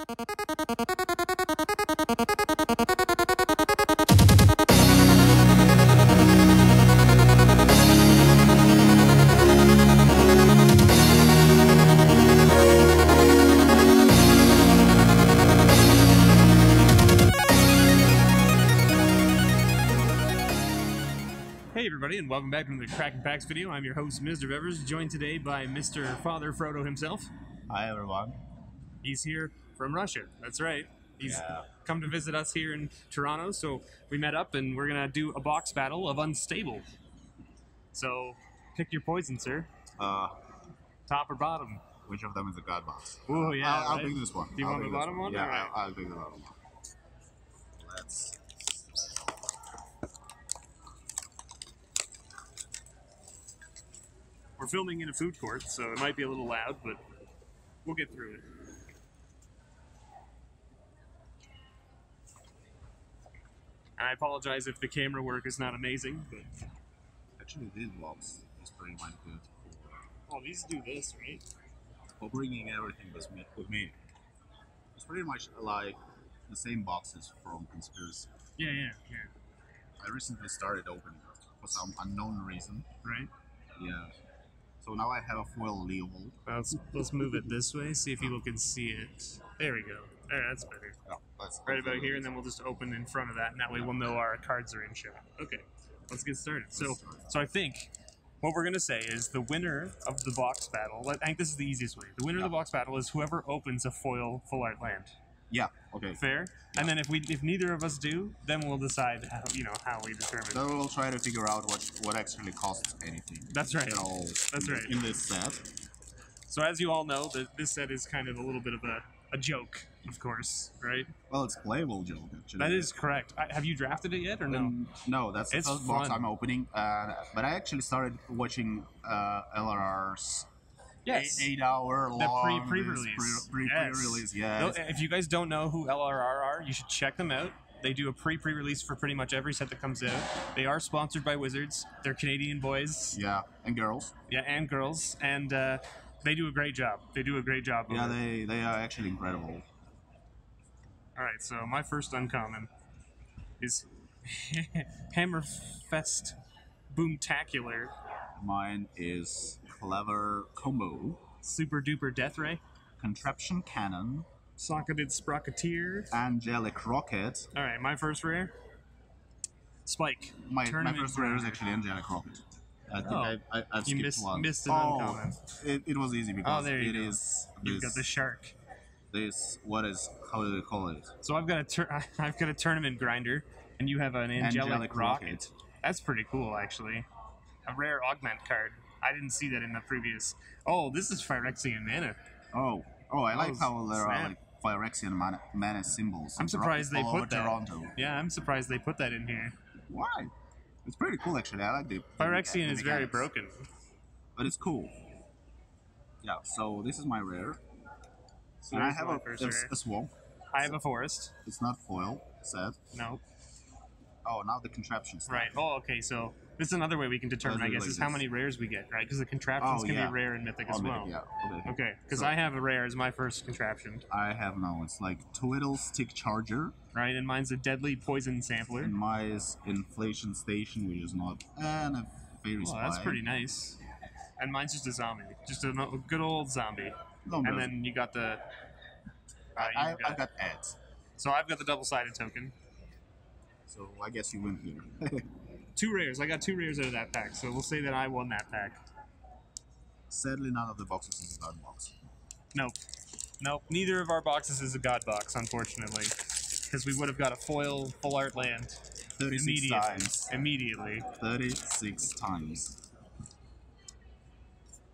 Hey everybody, and welcome back to the Cracking Packs video. I'm your host, Mr. Bevers, joined today by Mr. Father Frodo himself. Hi everyone. He's here from Russia, that's right. He's come to visit us here in Toronto, so we met up and we're going to do a box battle of Unstable. So, pick your poison, sir. Top or bottom? Which of them is a god box? Oh yeah, I'll pick this one. Do you want the bottom one? Yeah, All right. I'll pick the bottom one. Let's... We're filming in a food court, so it might be a little loud, but we'll get through it. And I apologize if the camera work is not amazing, but... Actually, this box is pretty much good. Oh, these do this, right? For bringing everything with me. It's pretty much like the same boxes from Conspiracy. Yeah. I recently started opening it for some unknown reason. Right? Yeah. So now I have a foil Leo. Let's move it this way, see if people can see it. There we go. There, that's better. Right about here, and then we'll just open in front of that, and that way we'll know our cards are in shot. Okay, let's get started. So I think what we're going to say is the winner of the box battle, I think this is the easiest way. The winner of the box battle is whoever opens a foil full art land. Yeah, okay. Fair? Yeah. And then if neither of us do, then we'll decide how we determine. Then we'll try to figure out what actually costs anything. That's right. That's right. In this set. So as you all know, this set is kind of a little bit of a joke, of course, right? Well, it's playable joke, actually. That is correct. Have you drafted it yet, or no? No, that's the first box I'm opening. But I actually started watching LRR's 8-hour long pre-release. Yes. If you guys don't know who LRR are, you should check them out. They do a pre-release for pretty much every set that comes out. They are sponsored by Wizards. They're Canadian boys. Yeah, and girls. Yeah, and girls. And they do a great job. They do a great job. Yeah, they are actually incredible. All right, so my first uncommon is Hammerfest Boomtacular. Mine is Clever Combo. Super Duper Death Ray. Contraption Cannon. Socketed Sprocketeer. Angelic Rocket. Alright, my first rare. Spike. My first rare is actually Angelic Rocket. I think I've skipped one. Missed an uncommon. It was easy because You've got the shark. How do they call it? So I've got a tournament grinder, and you have an Angelic Rocket. That's pretty cool, actually. A rare augment card. I didn't see that in the previous. Oh, this is Phyrexian mana. Oh, I like how there are like Phyrexian mana symbols. I'm surprised they put that. Toronto. Yeah, I'm surprised they put that in here. Why? It's pretty cool, actually. I like the Phyrexian is very broken, but it's cool. Yeah. So this is my rare. So and I have a swamp. I have a forest. It's not foil. Sad. No. Oh, now the contraption stuff. Right. Oh, okay. So this is another way we can determine, I guess, is how many rares we get, right? Because the contraptions can be rare and mythic as well. Yeah. Okay. Because I have a rare as my first contraption. I have no. It's like Twiddle Stick Charger. Right, and mine's a Deadly Poison Sampler. And mine is Inflation Station, which is not. And a Fairy Spy. That's pretty nice. And mine's just a zombie. Just a good old zombie. No, and then you got the... I've got ads. So I've got the double-sided token. So I guess you win here. 2 rares. I got 2 rares out of that pack, so we'll say that I won that pack. Sadly, none of the boxes is a god box. Nope. Neither of our boxes is a god box, unfortunately. Because we would have got a foil full art land 36 times. Immediately. 36 times.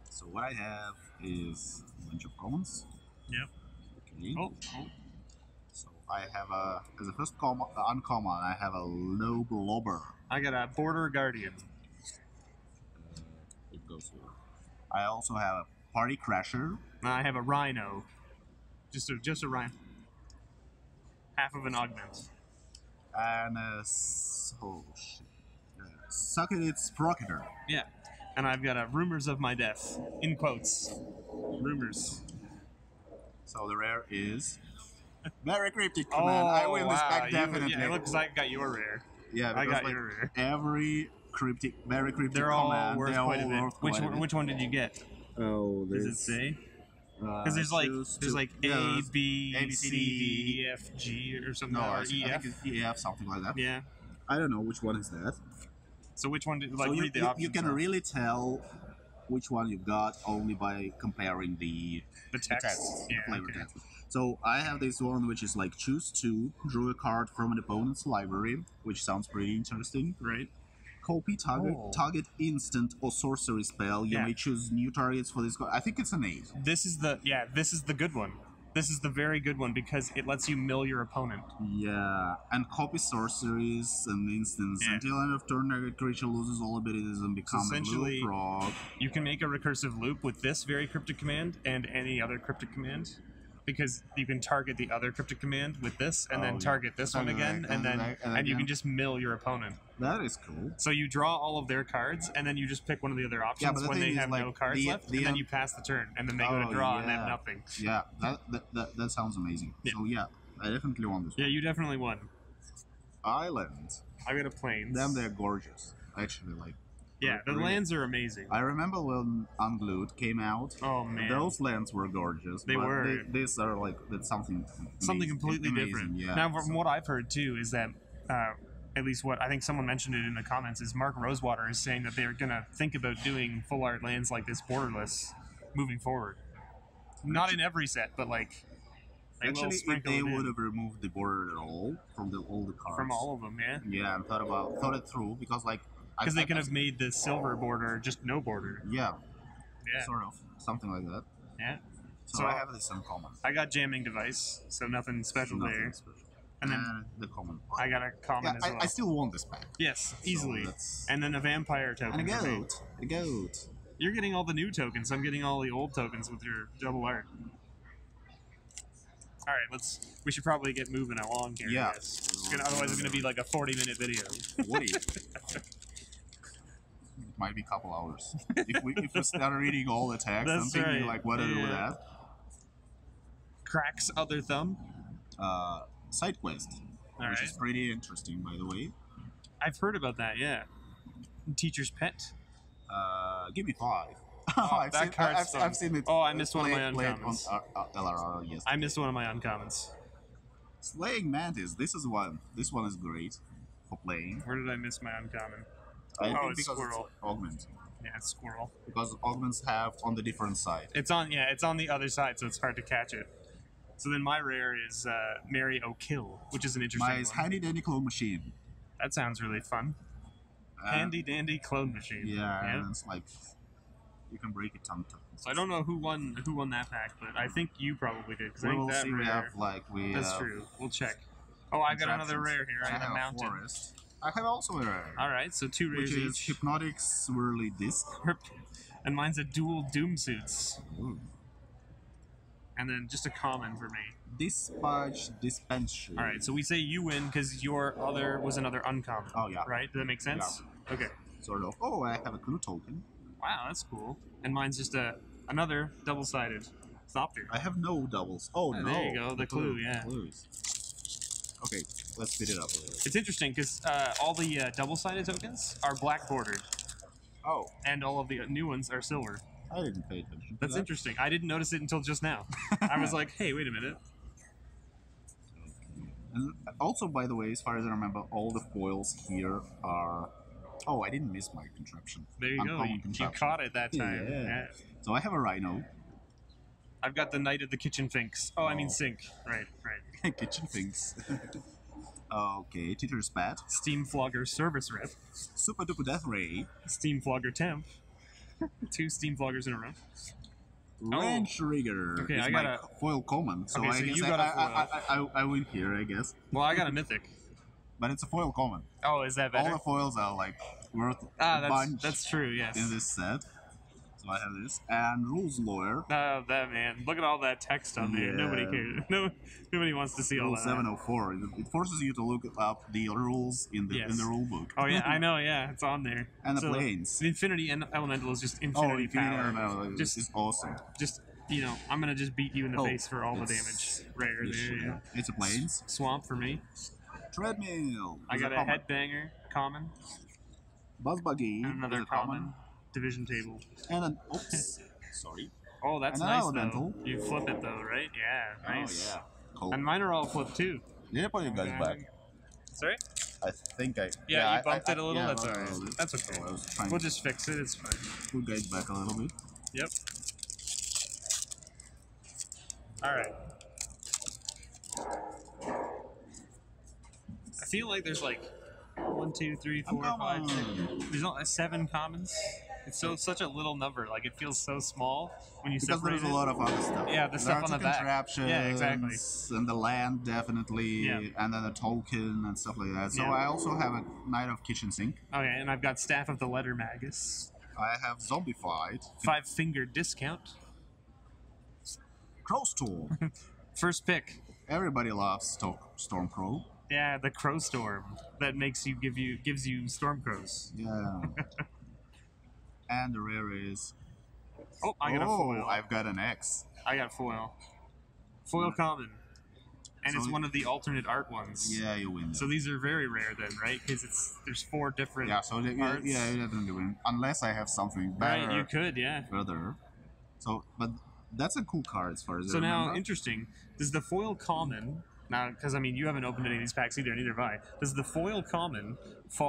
So what I have is a bunch of commons. Yep. Okay. Oh. So I have as a first uncommon, I have a Noble Lobber. I got a Border Guardian. It goes here. I also have a Party Crasher. I have a Rhino. Just a Rhino. Half of an augment. And Socketed Sprocketeer. Yeah. And I've got a Rumors of My Death. In quotes. Rumors. So the rare is Very cryptic command. I win this pack definitely. Yeah, it looks like I got your rare. Yeah, because, I got like, your rare. every very cryptic they're command, all worth they're quite all a bit. worth quite a bit. Which one did you get? Oh, Does it say? Because there's like A, B, C, D, E, F, G, or something. No, or I think it's EF, something like that. Yeah. I don't know which one is that. So which one did So read the options? You can really tell which one you got only by comparing the text, yeah, flavor text. So I have this one which is like choose two, draw a card from an opponent's library, which sounds pretty interesting. Right. Copy target instant or sorcery spell. You may choose new targets for this. I think it's an 8. This is the good one. This is the very good one because it lets you mill your opponent. Yeah, and copy sorceries and instants. Until end of turn, target creature loses all abilities and becomes a blue frog. You can make a recursive loop with this very cryptic command and any other cryptic command. Because you can target the other cryptic command with this, and then target this one again, and you can just mill your opponent. That is cool. So you draw all of their cards, and then you just pick one of the other options when they have no cards left, and then you pass the turn, and then they go to draw and have nothing. Yeah, that sounds amazing. Yeah. So yeah, I definitely won this one. Yeah, you definitely won. Islands. I got a plains. Them, they're gorgeous. Actually, like. Yeah, the lands are amazing. I remember when Unglued came out. Oh man, those lands were gorgeous. They were. These are like something completely different. Yeah. Now, from what I've heard too, is that at least what I think someone mentioned it in the comments is Mark Rosewater is saying that they're gonna think about doing full art lands like this borderless moving forward. Not in every set, but like. Actually, if they would have removed the border at all from all the cards. From all of them, yeah. Yeah, and thought it through because like. Because they could have made the silver border just no border. Yeah. Sort of. Something like that. Yeah. So I have this in common. I got jamming device, so nothing special there. And then the common. I got a common as well. I still want this pack. Yes, easily. And then a vampire token. And a goat. You're getting all the new tokens. I'm getting all the old tokens with your double art. All right, we should probably get moving along here. Yeah. Otherwise, it's going to be like a 40-minute video. 40? Might be a couple hours. if we start reading all the text, I'm thinking like what to do with that. Crack's other thumb. Side quest, which is pretty interesting, by the way. I've heard about that. Yeah. Teacher's pet. Give me 5. I've seen it. Oh, I missed one of my uncommons. On LRR, yes. I missed one of my uncommons. Slaying Mantis. This one is great for playing. Where did I miss my uncommon? It's squirrel. It's augment. Yeah, it's squirrel. Because augments have on the different side. It's on the other side, so it's hard to catch it. So then my rare is Mary O'Kill, which is an interesting one. My handy dandy clone machine. That sounds really fun. Handy dandy clone machine. Yeah, and it's like you can break it tongue. So I don't know who won that pack, but I think you probably did. We will see. That's true. We'll check. Oh, I got another rare here. I have a mountain. Forest. I have also a rare. All right, so 2 rares each. Which is Hypnotic Swirly Disc. And mine's a dual Doom Suits. Ooh. And then just a common for me. Dispatch Dispensary. All right, so we say you win because your other was another uncommon. Oh, yeah. Right? Does that make sense? Yeah. Okay. Sort of. Oh, I have a clue token. Wow, that's cool. And mine's just another double-sided Thopter. I have no doubles. Oh, no. There you go, the clue, yeah. Clues. Okay, let's speed it up a little. It's interesting because all the double-sided tokens are black bordered. Oh. And all of the new ones are silver. I didn't pay attention. That's interesting. I didn't notice it until just now. I was like, hey, wait a minute. And also, by the way, as far as I remember, all the foils here are... Oh, I didn't miss my contraption. There you go. You caught it that time. Yeah. So I have a Rhino. I've got the Knight of the Kitchen Finks. Oh, I mean Sink. Right. Kitchen Finks. Okay, Teacher's Bat. Steam Flogger Service Rep. Super Duper Death Ray. Steam Flogger Temp. 2 Steam Floggers in a row. Wrench Rigger. Okay, I got a foil common, so I guess you got a foil. I win here, I guess. Well, I got a mythic. But it's a foil common. Oh, is that better? All the foils are like worth a bunch. That's true. Yes. In this set, so I have this and Rules Lawyer. Oh, that man! Look at all that text on there. Nobody cares. Nobody wants to see all that. 704. It forces you to look up the rules in the rule book. Oh yeah, I know. Yeah, it's on there. And the planes. The Infinity Elemental is just infinity power. Just awesome. Just you know, I'm gonna just beat you in the face for all the damage. Rare there, yeah. It's a plains. Swamp for me. Treadmill. I got a headbanger, common. Buzz buggy. And another common. Division table. And an oops. Sorry. Oh, that's and nice elemental. though. You flip it though, right? Yeah, nice. Oh yeah. Cool. And mine are all flipped too. Did I put you guys back? Sorry? I think I. Yeah, you bumped it a little. Yeah, that's alright. That's okay. We'll just fix it. It's fine. Put guys back a little bit. Yep. Alright. I feel like there's like 1, 2, 3, 4, 5, 6. There's only 7 commons. It's such a little number. Like it feels so small when you separate it. Because there's a lot of other stuff. Yeah, the stuff on the back. Contraptions. Yeah, exactly. And the land definitely. Yeah. And then a token and stuff like that. So Yeah. I also have a Knight of Kitchen Sink. Okay, and I've got Staff of the Letter Magus. I have Zombified. 5-finger discount. Crowstorm. First pick. Everybody loves Stormcrow. Yeah, the Crow Storm that gives you Stormcrows. Yeah. And the rare is. Oh, I got a foil. I've got an X. I got foil. Foil common. And so it's one of the alternate art ones. Yeah, you win. So these are very rare then, right? Because there's 4 different arts. Yeah, you definitely win. Unless I have something better. Right, you could, yeah. Further. So, but that's a cool card as far as So I remember. now, interesting. Does the foil common... Now, because, I mean, you haven't opened any of these packs either, neither have I. Does the foil common...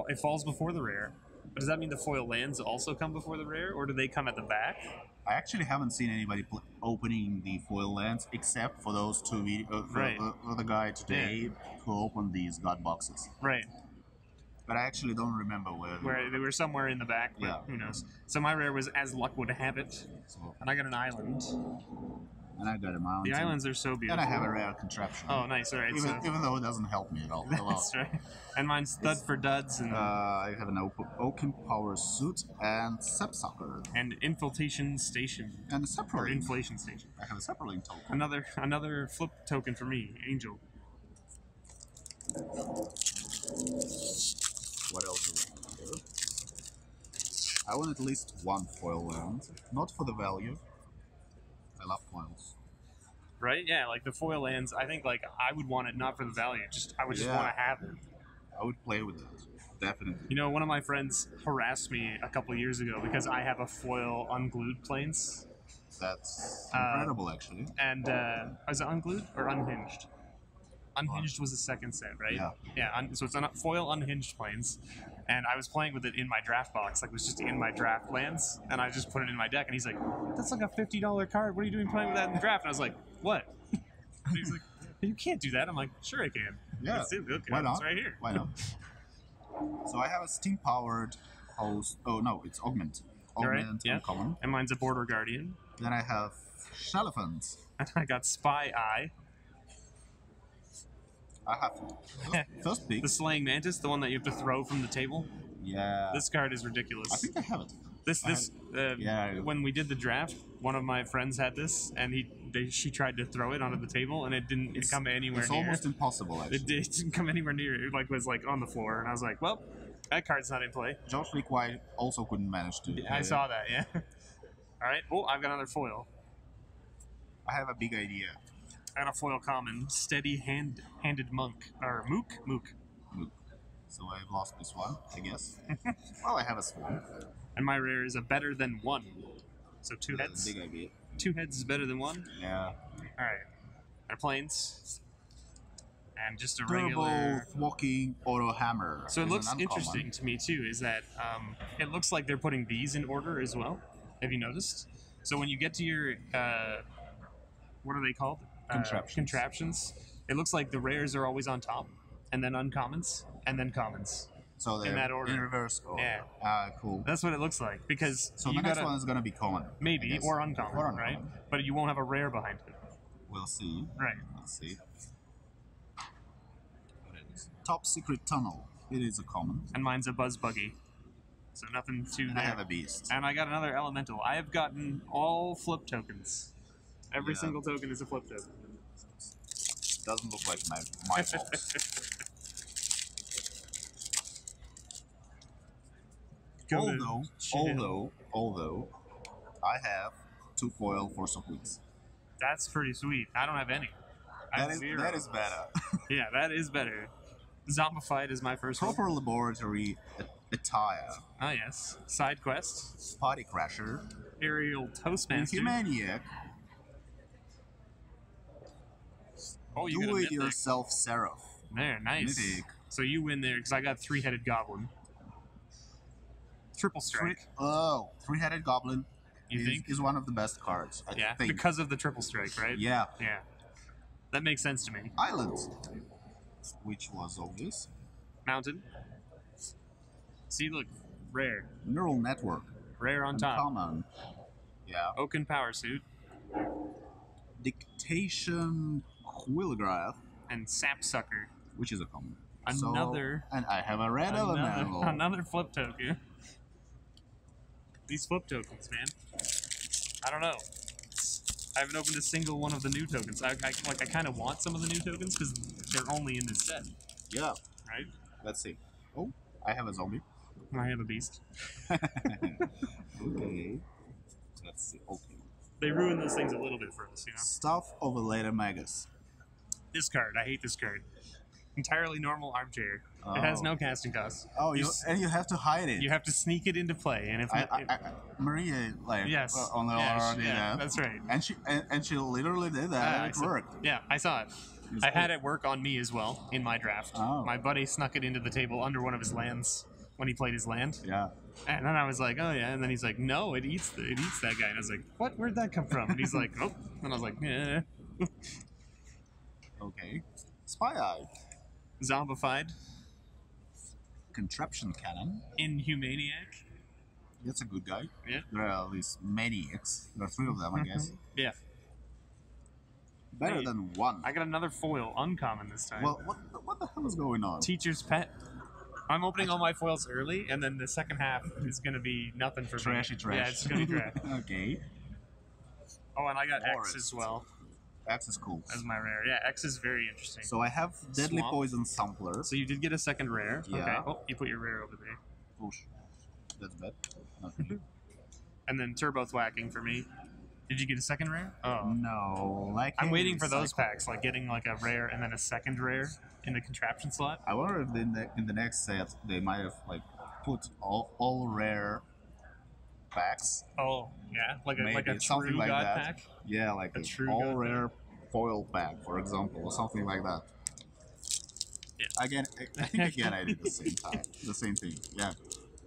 It falls before the rare. But does that mean the foil lands also come before the rare, or do they come at the back? I actually haven't seen anybody opening the foil lands except for those 2 Right. for the guy today who opened these god boxes. Right. But I actually don't remember where They were somewhere in the back, but Yeah. who knows. So my rare was As Luck Would Have It, So, and I got an island. and I got a mountain. The islands are so beautiful. And I have a rare contraption. Oh, nice, alright. Even though it doesn't help me at all. That's right. And mine's Stud for Duds and I have an Oaken Power Suit and Sapsucker. and Infiltration Station. And a Or Sapperling. Inflation Station. I have a Sapperling token. Another flip token for me, Angel. What else do we have here? I want at least 1 foil land. Not for the value. I love foils. Right? Yeah, like the foil lands, I think like I would want it not for the value, I would just want to have it. I would play with it. Definitely. You know, one of my friends harassed me a couple years ago because I have a foil unglued planes. That's incredible, actually. And was it unglued or unhinged? Unhinged was the second set, right? Yeah. Yeah, so it's foil unhinged planes. And I was playing with it in my draft box, like it was just in my draft lands, and I just put it in my deck, and he's like, that's like a $50 card, what are you doing playing with that in the draft? And I was like, what? And he's like, you can't do that. I'm like, sure I can. Yeah, It's why not? It's right here. Why not? So I have a steam-powered host. Oh no, it's Augment. Augment, yeah. uncommon. And mine's a Border Guardian. Then I have Shalephant. And I got Spy Eye. I have first pick. The Slaying Mantis, the one that you have to throw from the table. Yeah. This card is ridiculous. I think I have it. Yeah. When we did the draft, one of my friends had this, and she tried to throw it onto the table, and it didn't come anywhere It's near. almost impossible, actually. It didn't come anywhere near. It was like on the floor, and I was like, well, that card's not in play. George Lee Kwai also couldn't manage to. I saw that. Yeah. All right. Oh, I've got another foil. I have a big idea. I got a foil common, Steady-handed Monk or Mook. So I've lost this one, I guess. Well, I have a swan. And my rare is a better than 1. So 2 heads. Big idea. 2 heads is better than 1. Yeah. All right. Our planes. And just a Turbo regular walking auto hammer. So it is looks an uncommon. interesting to me too. Is that it looks like they're putting these in order as well. Have you noticed? So when you get to your what are they called? Contraptions. It looks like the rares are always on top, and then uncommons, and then commons. So they're in that order. in reverse order. Yeah. Cool. That's what it looks like because So the next one is gonna be common. maybe or uncommon, right? But you won't have a rare behind it. We'll see. Right. Let's see. What it is. Top Secret Tunnel. It is a common. And mine's a Buzz Buggy. So nothing too And there. I have a beast. And I got another elemental. I have gotten all flip tokens. Every single token is a flip token. Doesn't look like my fault. Although I have 2 foil Force of Winds. That's pretty sweet. I don't have any. I have zero. That is better. Yeah, that is better. Zombified is my first Proper one. laboratory attire. Ah, yes. Side quest. Party crasher. Aerial Toastmaster. Humaniac. Oh, you Do got it yourself seraph. There, nice. Mythic. So you win there because I got three-headed goblin. Triple strike. Three-headed goblin. You think is one of the best cards. I think. Because of the triple strike, right? Yeah. Yeah. That makes sense to me. Islands, which was obvious. Mountain. See, look, rare. Neural network. Rare on top. Common. Yeah. Oaken power suit. Dictation Quillgraph. And sapsucker. Which is a common. Another. And I have a red elemental. Another flip token. These flip tokens, man. I don't know. I haven't opened a single one of the new tokens. I kind of want some of the new tokens because they're only in this set. Yeah. Right? Let's see. Oh, I have a zombie. I have a beast. Okay. Let's see. Okay. They ruin those things a little bit for us, you know? Stuff of a later Magus. This card. I hate this card. Entirely normal armchair. Oh. It has no casting cost. Oh, and you have to hide it. You have to sneak it into play, and if Maria on the yeah, that's right. And she literally did that. And it worked. Yeah, I saw it. I had it work on me as well in my draft. Oh. My buddy snuck it into the table under one of his lands when he played his land. Yeah. And then I was like, oh yeah, and then he's like, no, it eats that guy, and I was like, what? Where'd that come from? And he's like, oh, and I was like, yeah. Okay. Spy Eye. Zombified. Contraption Cannon. Inhumaniac. That's a good guy. Yeah. There are these maniacs. There are three of them, I guess. Yeah. Better than one. I got another foil, uncommon this time. Well, what the hell is going on? Teacher's Pet. I'm opening all my foils early, and then the second half is going to be nothing for Trashy me. trash. Yeah, it's going to be trash. Okay. Oh, and I got X as well. X is cool. As my rare. Yeah, X is very interesting. So I have Deadly Poison Sampler. So you did get a second rare. Yeah. Okay. Oh, you put your rare over there. Oosh. That's bad. Not for you. And then Turbo Thwacking for me. Did you get a second rare? Oh. No. I'm waiting for those packs, like getting like a rare and then a second rare in the contraption slot. I wonder if in the next set they might have like put all rare packs. Oh, yeah, like a something true like God that. pack. Yeah, like a true all rare foil pack, for example, or something like that. Yeah. Again, I think I did the same thing. Yeah.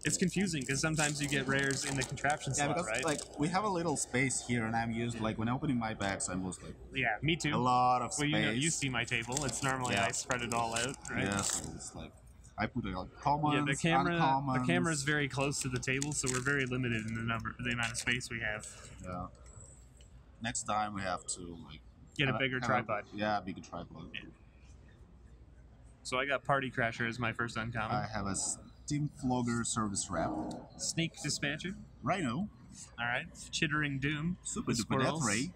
It's confusing because sometimes you get rares in the contraption slot, because, right? Like we have a little space here, and I'm used like when opening my packs, I'm just like me too. A lot of space. Well, you see my table. It's normally I spread it all out, right? Yeah, so it's like I put it like commons, the camera is very close to the table, so we're very limited in the amount of space we have. Yeah. Next time we have to like get a bigger tripod. Bigger tripod. Yeah. So I got Party Crasher as my first uncommon. I have a Steam Flogger Service Rep. Sneak Dispatcher. Rhino. All right. Chittering Doom. Super Duper Death Ray.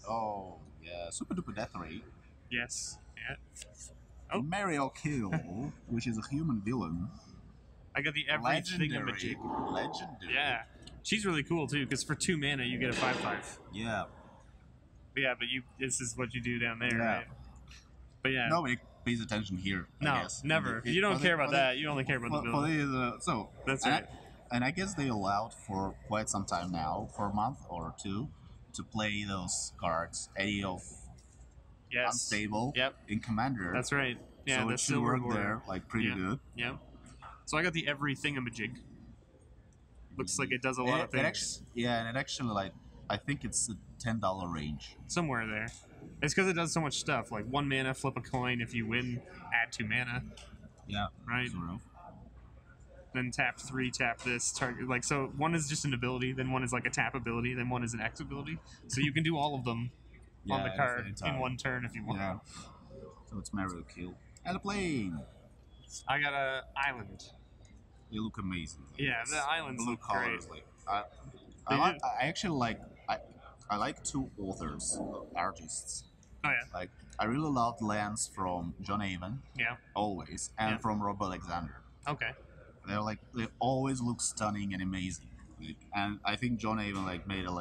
Oh, yeah. Super Duper Death Ray. Yes. Yeah. Oh. Mariel Kill, which is a human villain. I got the everything Legendary. Yeah. She's really cool, too, because for 2 mana, you get a 5/5. Yeah. Yeah, but this is what you do down there, right? But yeah. Nobody pays attention here. No, I guess. Never. You don't care about that. You only care about the build. So that's right. And I guess they allowed for quite some time now, for a month or two, to play those cards. Eddie of Unstable in Commander. That's right. Yeah, so the it should work there, like pretty good. Yeah. So I got the everythingamajig. Looks like it does a lot of things. And it actually like I think it's a $10 range. Somewhere there. It's because it does so much stuff. Like 1 mana, flip a coin. If you win, add 2 mana. Yeah. Right. Sort of. Then tap 3, tap this target. Like so, one is just an ability. Then one is like a tap ability. Then one is an X ability. So you can do all of them on the card in one turn if you want. Yeah. So it's Mario Kill and a plane. I got a island. They look amazing. Yeah, the islands look great. Like, I actually like. I like 2 authors, artists. Oh yeah. Like I really loved lands from John Avon. Yeah. Always, and from Rob Alexander. Okay. They always look stunning and amazing. Like, and I think John Avon like made a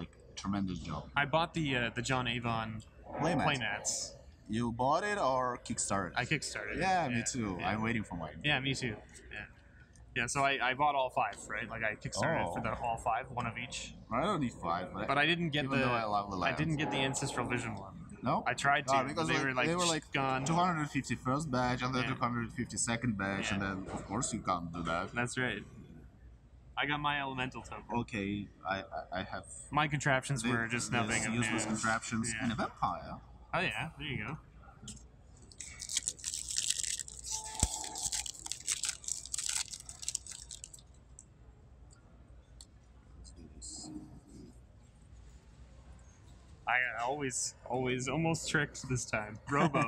tremendous job. I bought the John Avon playmats. You bought it or kickstarted? I kickstarted. Yeah, me too. Yeah. I'm waiting for mine. Yeah, me too. Yeah. Yeah, so I bought all 5, right? Like I kickstarted for the all 5, one of each. I don't need 5, but I didn't get I didn't get the Ancestral Vision one. No, I tried to because they were like gone. 251st batch and then 252nd batch, and then of course you can't do that. That's right. I got my elemental token. Okay, I have. My contraptions were just nothing. Useless contraptions and a vampire. Oh yeah, there you go. I always almost tricked this time. Robo.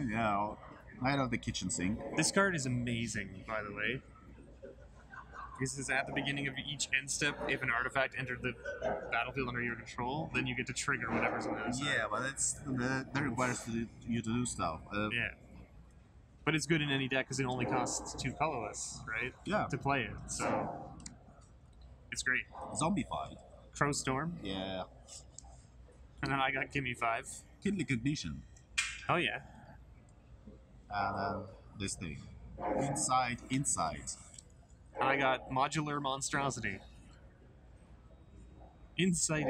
Yeah, right out the kitchen sink. This card is amazing, by the way. This is at the beginning of each end step. If an artifact entered the battlefield under your control, then you get to trigger whatever's on the other side. Yeah, but that requires you to do stuff. Yeah. But it's good in any deck because it only costs 2 colorless, right? Yeah. To play it, so it's great. Zombified. Crow Storm. Yeah. And then I got Gimme 5. Kindly Cognition. Oh yeah. And then this thing. Inside. I got Modular Monstrosity. Insight.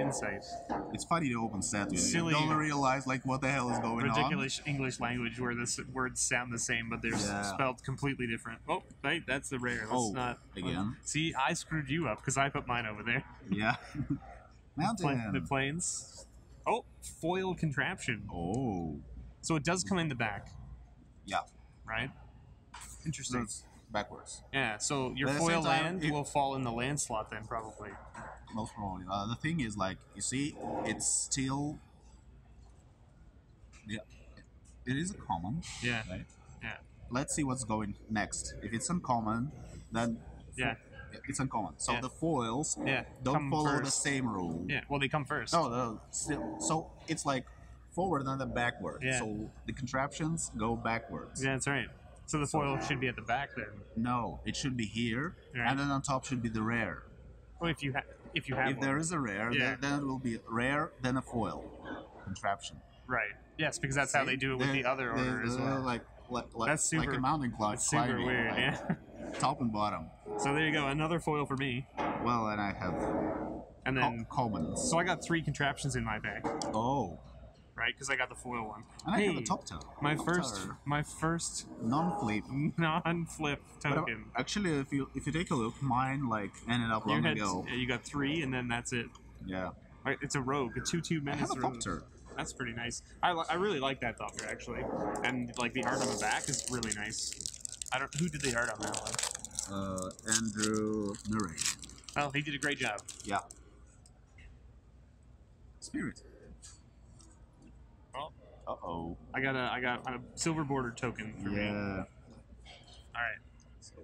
It's funny to open set with Silly. You don't realize like what the hell is going ridiculous English language where the words sound the same but they're spelled completely different. Oh, right, that's the rare. Let's not again. See, I screwed you up because I put mine over there. Yeah. Mountain. The plains. Oh, foil contraption. Oh. So it does come in the back. Yeah. Right? Interesting. So it's backwards. Yeah, so your foil land will fall in the land slot then, probably. Most probably. The thing is, like, you see, it's still... Yeah. It is a common. Yeah. Right? Yeah. Let's see what's going next. If it's uncommon, then... Yeah. It's uncommon. So the foils don't come follow first. the same rule. Yeah, well, they come first. No, still. So it's like forward and then backward. Yeah. So the contraptions go backwards. Yeah, that's right. So the foil should be at the back then. No, it should be here, right. And then on top should be the rare. Well, if you have if there is a rare, then it will be rare, then a foil contraption. Right. Yes, because that's how they do it with the other order as well. Like that's super, like a mountain climber. Super weird. Like, yeah. Top and bottom. So there you go, another foil for me. Well, and I have. And then commons. So I got 3 contraptions in my bag. Oh. Right, because I got the foil one. And I have a top toe. My first non-flip token. But actually, if you take a look, mine like ended up long ago. Yeah, you got 3, and then that's it. Yeah. Right, it's a rogue, a 2/2 menace. I have a top toe. That's pretty nice. I really like that Doppler actually, and like the art on the back is really nice. Who did the art on that one? Andrew Murray. Oh, he did a great job. Yeah. Spirit. Oh. Uh-oh. I got a silver border token for me. Yeah. All right. So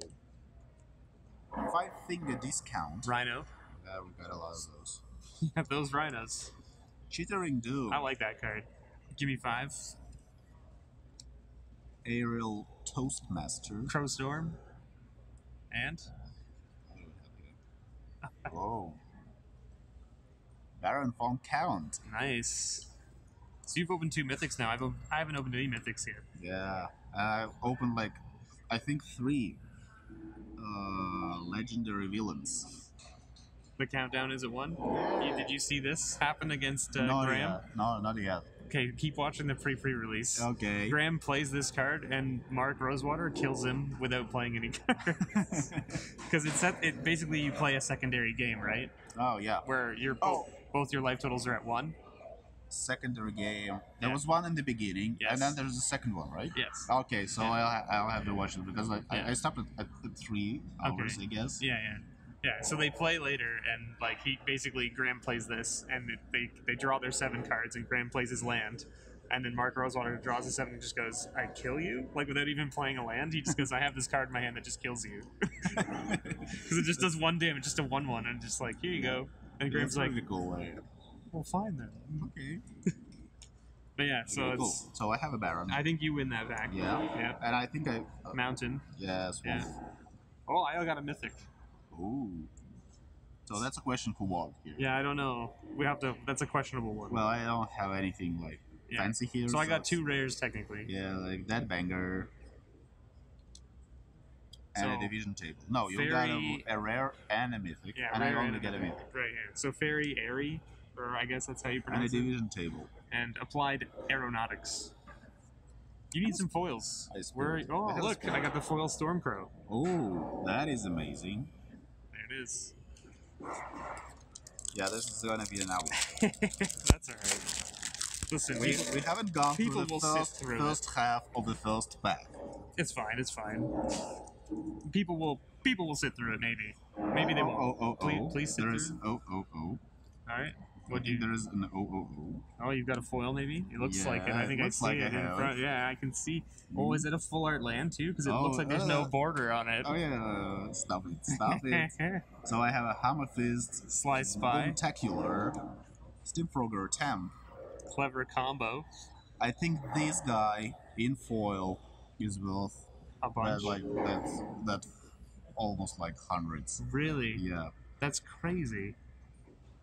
5-finger discount. Rhino. Yeah, we got a lot of those. Have those rhinos. Chittering Doom. I like that card. Give me 5. Aerial Toastmaster. Crow Storm. And? Whoa. Baron von Count. Nice. So you've opened 2 mythics now. I haven't opened any mythics yet. Yeah. I've opened like, I think 3 legendary villains. The countdown is at 1? Did you see this happen against not Graham? Yet. No, not yet. Okay, keep watching the pre-release. Okay. Graham plays this card, and Mark Rosewater kills him without playing any cards. Because it basically you play a secondary game, right? Oh yeah. Where both your life totals are at 1. Secondary game. There was one in the beginning, and then there's a second one, right? Yes. Okay, so I'll have to watch it because I stopped at 3 hours, I guess. Yeah. Yeah, so they play later, and like Graham plays this, and they draw their 7 cards, and Graham plays his land, and then Mark Rosewater draws a 7 and just goes, "I kill you," like without even playing a land. He just goes, "I have this card in my hand that just kills you," because it just does 1 damage, just a 1/1, and just like, here you go. And Graham's like, cool way. "Well, fine then." Okay. But yeah, so it's cool. So I have a Baron. I think you win that back. Yeah. And I think I Mountain. Yes. Yeah. Oh, I got a mythic. Ooh. So that's a question for what here? Yeah, I don't know. We have to. That's a questionable one. Well, I don't have anything like fancy here. So I got 2 rares technically. Yeah, like that banger. And a division table. No, you got a rare and a mythic. Yeah, and I only get a mythic. Right here. So Fairy Airy, or I guess that's how you pronounce it. And a division table. And Applied Aeronautics. You need some foils. Oh, look, I got the foil Stormcrow. Oh, that is amazing. There it is. Yeah, this is gonna be an hour. That's alright. Listen, we haven't gone through the first half of the first pack. It's fine, it's fine. People will sit through it, maybe. Maybe they won't. Please sit through it. Alright. What do you? There is an Oh, you've got a foil, maybe? It looks like it. I think I see it in front. Yeah, I can see. Oh, is it a full art land too? Because it looks like there's no border on it. Oh yeah, stop it. So I have a Hammer Fist, Sly Spy, Spectacular, Steamfrogger, Temp. Clever combo. I think this guy in foil is worth a bunch. That's almost like hundreds. Really? Yeah. That's crazy.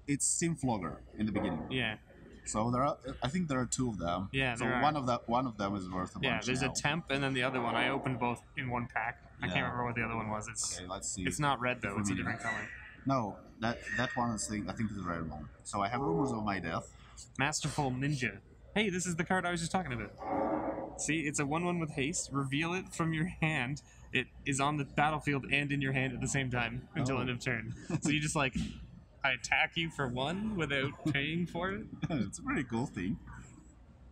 It's Steamflogger in the beginning. Yeah. So I think there are 2 of them. Yeah. So one of them is worth a bunch. Yeah. There's a Temp and then the other one. I opened both in one pack. I can't remember what the other one was. Okay, let's see. It's not red though. It's a different color. No, that one is I think is the red one. So I have Rumors of My Death. Masterful Ninja. Hey, this is the card I was just talking about. See, it's a 1/1 with haste. Reveal it from your hand. It is on the battlefield and in your hand at the same time until end of turn. So you just like, I attack you for 1 without paying for it. It's a pretty cool thing.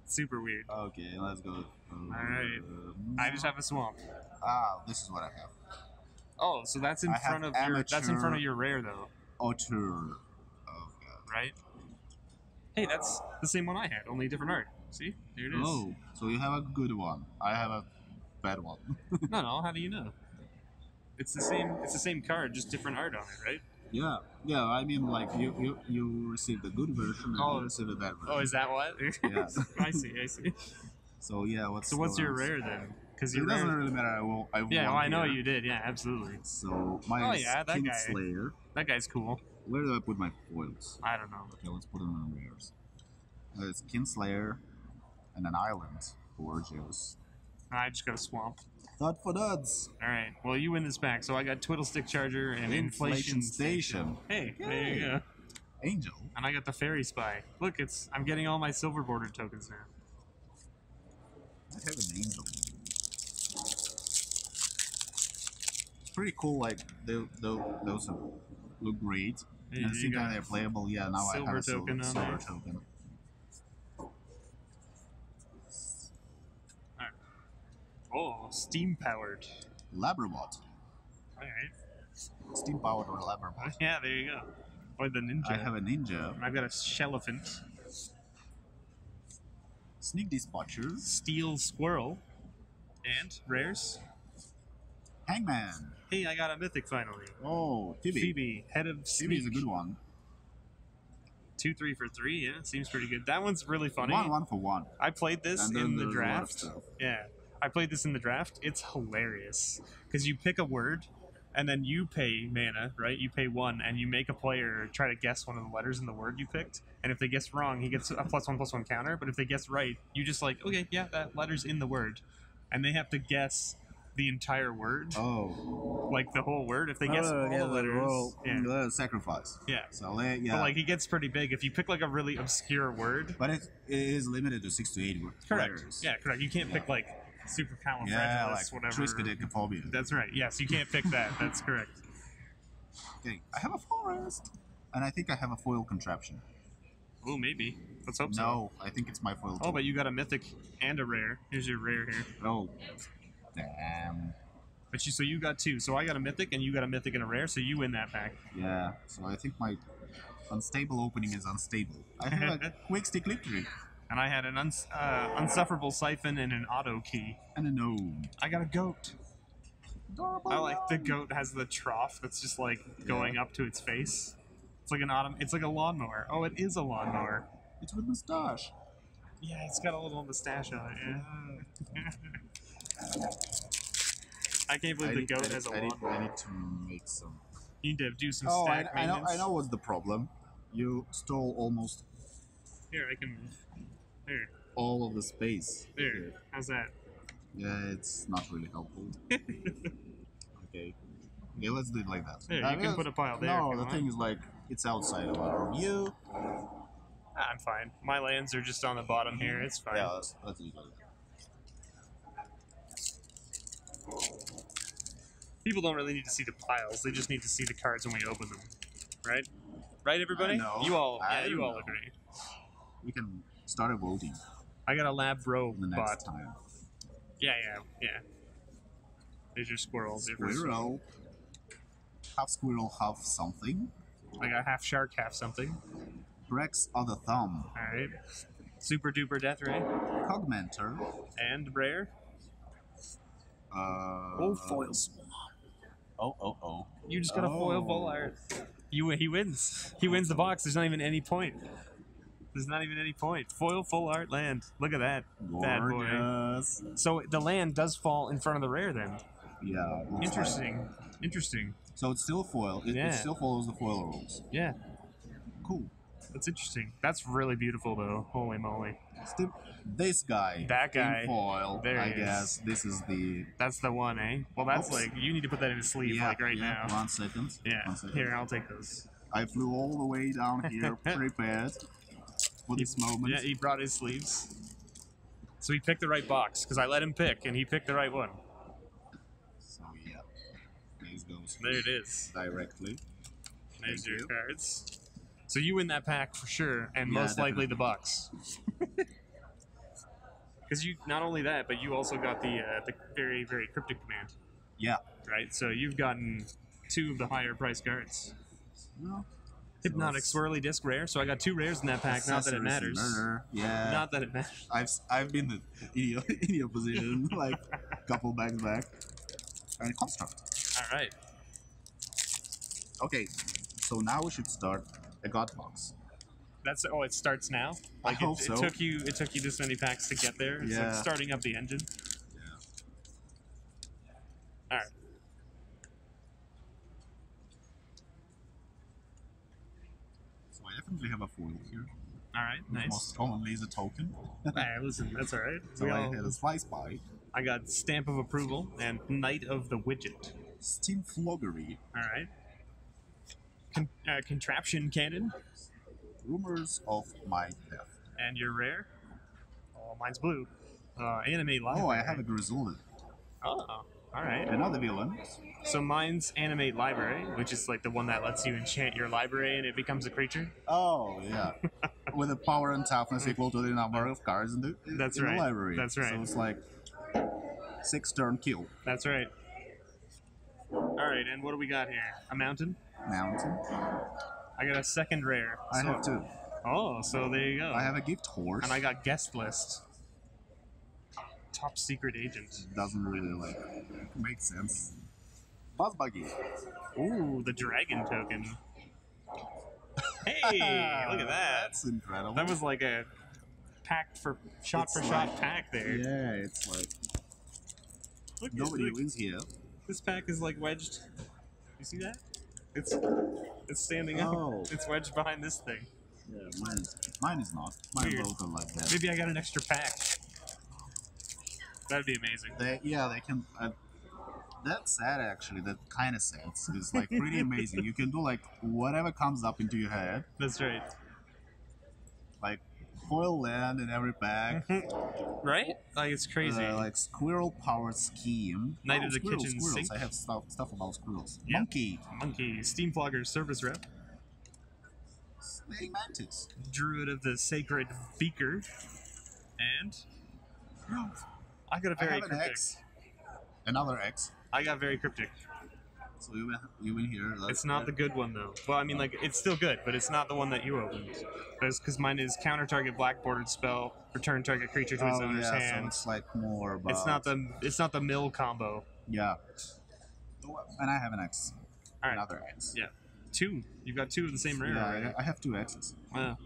Super weird. Okay, let's go. Alright. I just have a swamp. This is what I have. Oh, so that's in front of your rare though. Auteur. Oh god. Right? Hey, that's the same one I had, only a different art. See? There it is. Oh, so you have a good one. I have a bad one. No, how do you know? It's the same card, just different art on it, right? Yeah. I mean, like you received a good version and you received a bad version. Oh, is that what? Yeah. I see. So yeah, what's your rare then? Because it doesn't really matter. I know you did. Yeah, absolutely. So my that guy. Slayer. That guy's cool. Where do I put my foils? I don't know. Okay, let's put them on rares. It's Kinslayer and an island. Gorgeous. I just got a swamp. Thought for duds. Alright, well you win this back. So I got Twiddlestick Charger and Inflation Station. Hey, there you go. Angel. And I got the Fairy Spy. Look, I'm getting all my silver bordered tokens now. I have an angel. It's pretty cool, like those look great. Hey, and at the same time they're playable. Yeah, now I have a silver token. Oh, steam powered. Labrabot. Alright. Steam powered or Labrabot. Yeah, there you go. Or the ninja. I have a ninja. I've got a Shelephant. Sneak Dispatchers. Steel Squirrel. And rares. Hangman. Hey, I got a mythic finally. Oh, Phoebe, head of Sneak. Phoebe is a good one. 2/3 for 3, yeah, seems pretty good. That one's really funny. 1 for 1. I played this in the draft. Yeah, I played this in the draft. It's hilarious because you pick a word, and then you pay mana, right? You pay 1, and you make a player try to guess one of the letters in the word you picked. And if they guess wrong, he gets a +1/+1 counter. But if they guess right, you just like, okay, yeah, that letter's in the word, and they have to guess the entire word. Oh, like the whole word. If they guess all the letters, sacrifice. Yeah. So but like it gets pretty big if you pick like a really obscure word. But it is limited to 6 to 8 letters. Yeah, correct. You can't pick like supercalifragilistic, whatever. Triskaidekaphobia. That's right. Yes, you can't pick that. That's correct. Okay, I have a forest, and I think I have a foil contraption. Oh, maybe. Let's hope so. No, I think it's my foil. Oh, but you got a mythic and a rare. Here's your rare here. Oh. Damn. But so you got 2. So I got a mythic and you got a mythic and a rare, so you win that pack. Yeah. So I think my unstable opening is unstable. I have a quick stick victory. And I had an unsufferable siphon and an auto key. And a gnome. I got a goat. Adorable. I like the goat has the trough that's just like going up to its face. It's like it's like a lawnmower. Oh, it is a lawnmower. It's with mustache. Yeah, it's got a little mustache on it. Yeah. I can't believe the goat has a lawnmower. I need to make some You need to do some Oh, stack I know. maintenance. I know what's the problem. You stole almost Here, I can. There. all of the space. There. Here. How's that? Yeah, it's not really helpful. Okay. Okay, let's do it like that. There, you can put a pile there. No, the thing is like it's outside of our view. I'm fine. My lands are just on the bottom here. It's fine. Yeah, let's do it like that. People don't really need to see the piles. They just need to see the cards when we open them, right? Right, everybody? know. You all, I yeah, you don't all know. agree. We can start a voting I got a lab bro the next bot. time. Yeah. There's your squirrels. Your first one. Squirrel. Half squirrel, half something. I got half shark, half something. Brex other thumb. All right. Super duper death ray Cogmentor. and rare. Foils. Oh. You just got a foil full art. He wins. He wins the box. There's not even any point. Foil full art land. Look at that. Bad boy. Gorgeous. So the land does fall in front of the rare then. Yeah. Interesting. Interesting. So it's still foil. It Yeah. still follows the foil rules. Yeah. Cool. That's interesting. That's really beautiful though. Holy moly. Still, this guy. That guy. In foil. There I he is. guess this is the. That's the one, eh? Well, that's Oops. like, you need to put that in his sleeve like right now. 1 second. Yeah. 1 second. Here, I'll take those. I flew all the way down here prepared for this moment. Yeah, he brought his sleeves. So he picked the right box because I let him pick and he picked the right one. So yeah, these goes There it is. directly. There's Thank your you. cards. So you win that pack for sure, and Yeah, most likely definitely. the box. Because you not only that, but you also got the very very cryptic command, Yeah. right? So you've gotten 2 of the higher price cards. No. Hypnotic Swirly Disc rare, so I got 2 rares in that pack. Not that it matters. Murder. Yeah. Not that it matters. I've been in your position like a couple bags back. And construct. All right. Okay, so now we should start a god box. That's it starts now. I hope so. It took you this many packs to get there. It's Yeah. like starting up the engine. Yeah. All right. So I definitely have a foil here. All right. Nice. Most commonly is a token. Listen, that's all right. So I had a Slice Bite, I got Stamp of Approval and Knight of the Widget. Steam Floggery, All right. Contraption Cannon Rumors of My Death. and your rare. Oh, mine's blue. Animate Library. Oh, I have a Griselda. Oh, all right. Another villain. So mine's Animate Library, which is like the one that lets you enchant your library and it becomes a creature. Oh, yeah. With a power and toughness equal to the number of cards in the library. That's right. So it's like 6 turn kill. That's right. All right, and what do we got here? A mountain? Mountain. I got a second rare. I have 2. Oh, so there you go. I have a gift horse. And I got guest list. Top secret agent. Doesn't really like make sense. Buzz Buggy. Ooh, the dragon token. Hey, look at that. That's incredible. That was like a pack for shot pack there. Yeah, it's like Look, nobody wins here. This pack is like wedged. You see that? It's standing Oh. up. It's wedged behind this thing. Yeah, mine is not. Mine Weird. both are like that. Maybe I got an extra pack. That'd be amazing. They can. That's sad actually. That kind of sad. It's like pretty amazing. You can do like whatever comes up into your head. That's right. Like foil land in every pack. Right? Like it's crazy. Like squirrel power scheme. Knight of the squirrels, Kitchen squirrels. Sink. I have stuff about squirrels. Yeah. Monkey. Steam Flogger Service Rep. Snake mantis. Druid of the Sacred Beaker. And I got a I very have an cryptic. X. Another X. I got very cryptic. So you win here. It's not the good one though. Well, I mean, like it's still good, but it's not the one that you opened. Because mine is counter target black bordered spell, return target creature to its owner's So hand. it's like more about. It's not the mill combo. Yeah. And I have an X. All right. Another X. Yeah. 2. You've got 2 of the same rare. Yeah, already. I have 2 X's. Wow.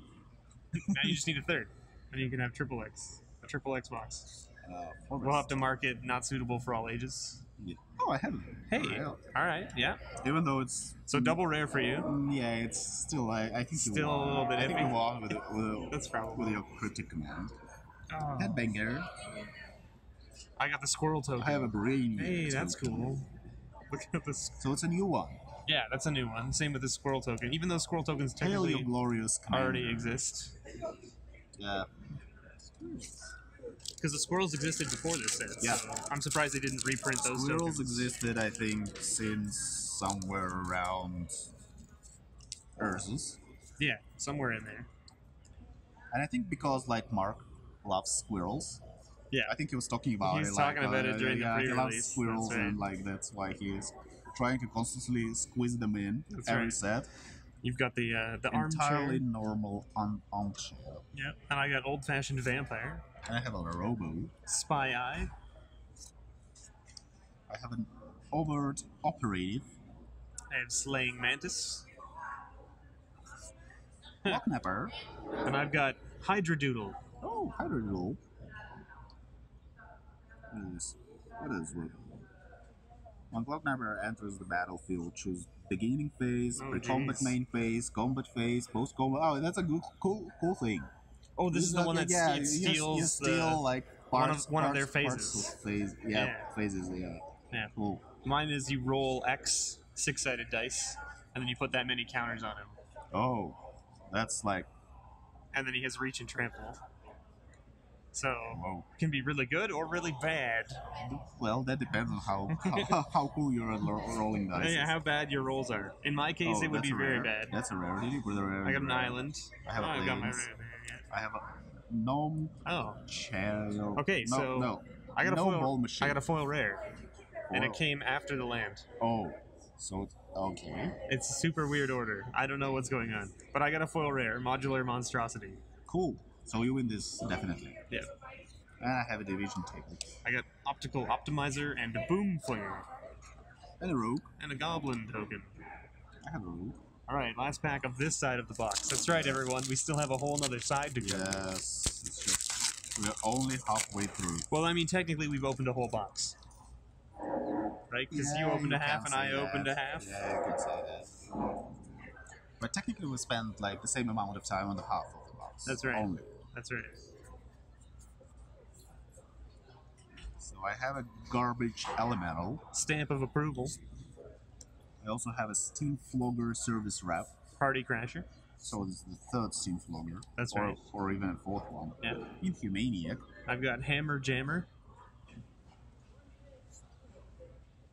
Now you just need a third, and you can have triple X. A triple X box. We'll have to mark it not suitable for all ages. Yeah. Oh, I have it. Hey, all right, yeah. Even though it's so double rare for you. Yeah, it's still. I think still a little bit. I think you won with That's probably with your cryptic command. Oh. Headbanger. I got the squirrel token. I have a brain. Hey, that's cool. Look at this. So it's a new one. Yeah, that's a new one. Same with the squirrel token. Even though squirrel tokens technically glorious already exist. Yeah. Because the squirrels existed before this set. Yeah. So I'm surprised they didn't reprint those Squirrels tokens. existed, I think, since somewhere around Ursus. Yeah, somewhere in there. And I think because, like, Mark loves squirrels. Yeah. I think he was talking about He's it. talking about it during the pre-release. He loves squirrels, that's right. and, like, that's why he is trying to constantly squeeze them in every set. You've got the armchair. Entirely normal armchair. Yep. And I got old-fashioned vampire. And I have a Robo. Spy Eye. I have an overt operative. I have Slaying Mantis. Locknapper. And I've got Hydradoodle. Oh, Hydradoodle. What is it? When Locknapper enters the battlefield, choose beginning phase, pre-combat main phase, combat phase, post-combat. Oh, that's a cool thing. Oh, this is the one that steals you steal like parts, one of their phases. Phases, yeah. Yeah. Cool. Mine is you roll X 6-sided dice, and then you put that many counters on him. Oh, that's like. And then he has reach and trample. So it can be really good or really bad. Well, that depends on how cool you're at rolling dice. Yeah, how bad your rolls are. In my case, it would be very bad. That's a rarity. With a rarity. I got an island. I have a I've got my I have a gnome. Chair. Okay, no. I got a foil. Ball machine. I got a foil rare, and it came after the land. Oh, so okay. It's a super weird order. I don't know what's going on, but I got a foil rare, modular monstrosity. Cool. So you win this definitely. Yeah. And I have a division table. I got optical optimizer and a boom flinger. And a rogue. And a goblin token. I have a rogue. Alright, last pack of this side of the box. That's right, everyone. We still have a whole other side to go. Yes. It's just, we're only halfway through. Well, I mean, technically, we've opened a whole box. Right? Because you opened a half and I opened a half. Yeah, you can say that. But technically, we spent like the same amount of time on the half of the box. That's right. Only. That's right. So I have a garbage elemental. Stamp of approval. I also have a Steam Flogger service rep. Party Crasher. So this is the third Steam Flogger. That's right. Or even a fourth one. Yeah. Inhumaniac. I've got Hammer Jammer.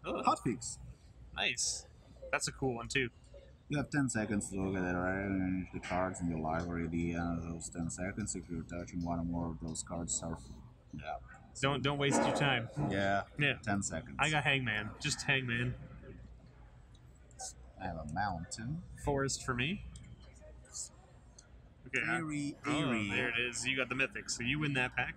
Oh. Hotfix. Nice. That's a cool one, too. You have 10 seconds to look at arrange the cards in your library. At the end of those 10 seconds, if you're touching one or more of those cards, are Don't waste your time. Yeah. 10 seconds. I got Hangman. Just Hangman. I have a mountain. Forest for me. Okay. Airy. There it is. You got the mythic, so you win that pack.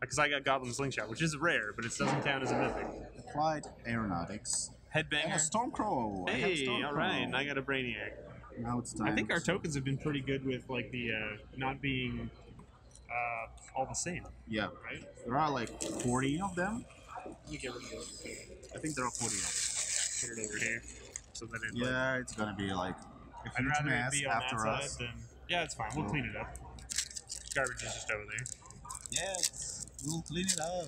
Because I got Goblin Slingshot, which is rare, but it doesn't count as a mythic. Applied Aeronautics. Headbanger. And a Stormcrow. Hey, alright, and I got a Brainiac. Now it's time. I think our tokens have been pretty good with like the not being all the same. Yeah. Right? There are like 40 of them. Let me get rid of those. I think there are 40 of them. Put it over here. So that it, it's gonna be like a I'd huge rather mess it be on after that us. side than... Yeah, it's fine. We'll clean it up. Garbage is just over there. Yes, we'll clean it up.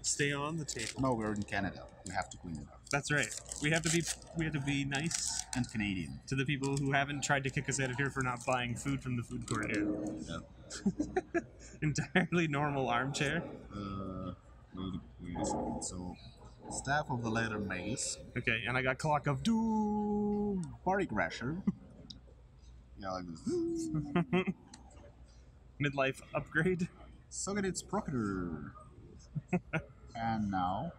Stay on the table. No, we're in Canada. We have to clean it up. That's right. We have to be nice and Canadian to the people who haven't tried to kick us out of here for not buying food from the food court yet. Yeah. Entirely normal armchair. Wait a second. So, Staff of the Leather Maze. Okay, and I got Clock of Doom. Party Crasher. Yeah, like this. Midlife upgrade. Sogedit's Proctor. And now,